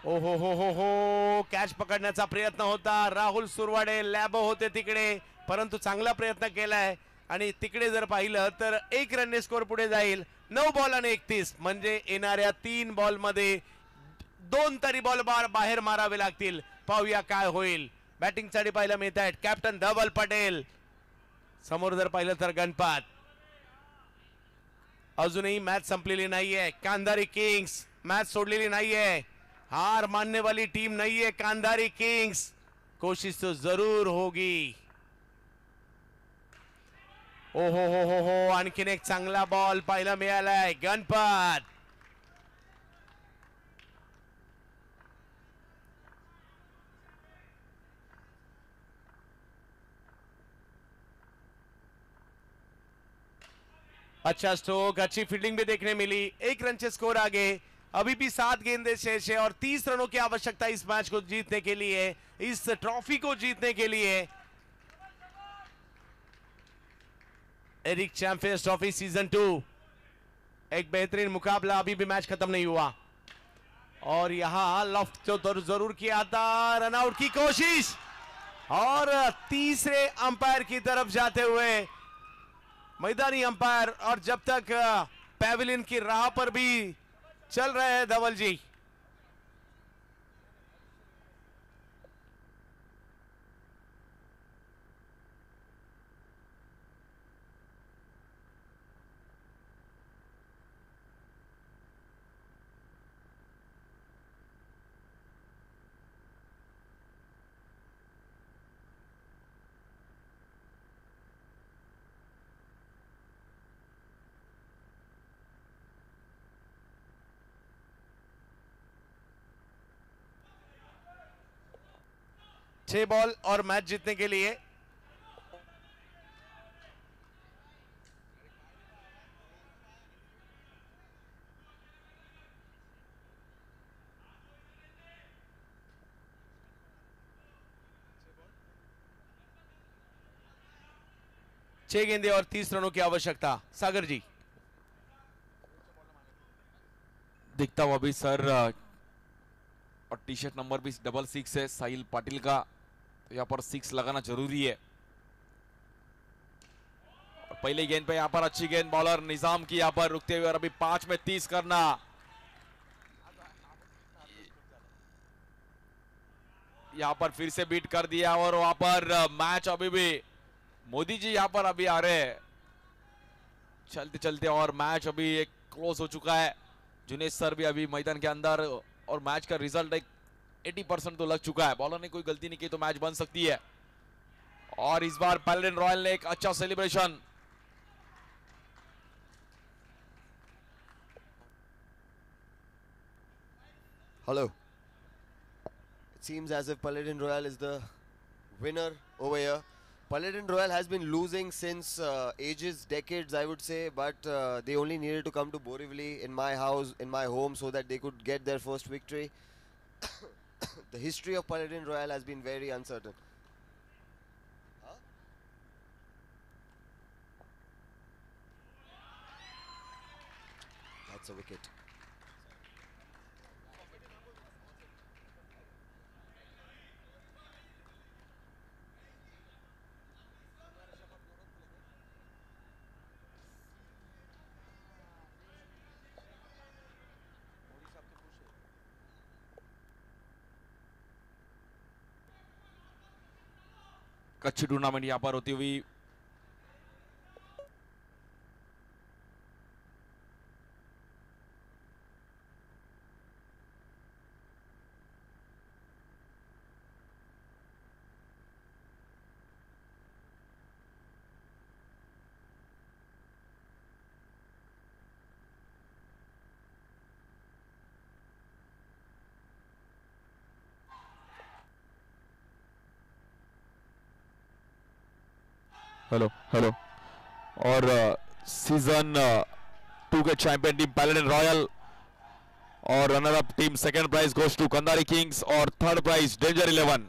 ओहो हो, कॅच पकडण्याचा प्रयत्न होता. राहुल सुरवाडे लॅबो होते तिकडे, परंतु चांगला प्रयत्न केलाय. आणि तिकडे जर पाहिलं तर 1 रनने स्कोर पुढे जाईल. 9 बॉल आणि 31, म्हणजे येणाऱ्या 3 बॉल मध्ये 2 तरी बॉल बाहेर मारावे लागतील. पाहूया काय होईल. बॅटिंग साठी पाहायला मिळत आहेत कॅप्टन धवल पटेल. समोर जर पाहिलं तर गणपत. अजूनही मॅच संपलेली नाहीये. कांधारी किंग्स मॅच सोडलेली नाहीये. हार मानने वाली टीम नहीं है कांधारी किंग्स, कोशिश तो जरूर होगी. ओहो हो, आणखीन एक चांगला बॉल पाहायला मिळालाय. गणपत, अच्छा स्ट्रोक, अच्छी फील्डिंग भी देखने मिली. 1 रन से स्कोर आगे. अभी भी 7 गेंदे शेष है और 30 रनों की आवश्यकता इस मैच को जीतने के लिए, इस ट्रॉफी को जीतने के लिए. एरिक चैंपियंस ट्रॉफी सीजन 2, एक बेहतरीन मुकाबला. अभी भी मैच खत्म नहीं हुआ और यहां लफ्ट तो जरूर किया था. रनआउट की कोशिश और तीसरे अंपायर की तरफ जाते हुए मैदानी अंपायर, और जब तक पैविलियन की राह पर भी चल रहे हैं धवल जी. छह बॉल और मैच जीतने के लिए. छह गेंदे और 30 रनों की आवश्यकता. सागर जी, दिखता हुआ भी सर, और टी शर्ट नंबर भी 66 है साहिल पाटिल का, तो यहाँ पर 6 लगाना जरूरी है. और पहले गेंद पे यहाँ पर अच्छी गेंद बॉलर निजाम की, यहाँ पर रुकते हुए, और अभी 5 में 30 करना. यहाँ पर फिर से बीट कर दिया और वहां पर मैच अभी भी मोदी जी यहाँ पर अभी आ रहे हैं चलते चलते, और मैच अभी एक क्लोज हो चुका है. जुनेद सर भी अभी मैदान के अंदर, और मैच का रिजल्ट एक 80% तो लग चुका है. बॉलर ने कोई गलती नहीं की तो मैच बन सकती है. और इस बार पैलेडिन रॉयल ने एक अच्छा celebration. Hello. It seems as if Paladin Royal is the winner over here. Paladin Royal has been losing since ages, decades, I would say, but they only needed to come to Borivali in my house, in my home, so that they could get their first victory. The history of Paladin Royal has been very uncertain. Huh? That's a wicket. कच्ची tournament यहाँ पर होती हुई hello hello और season 2 के champion team Paladin Royal और runner up team second prize goes to Kandhari kings और third prize danger 11।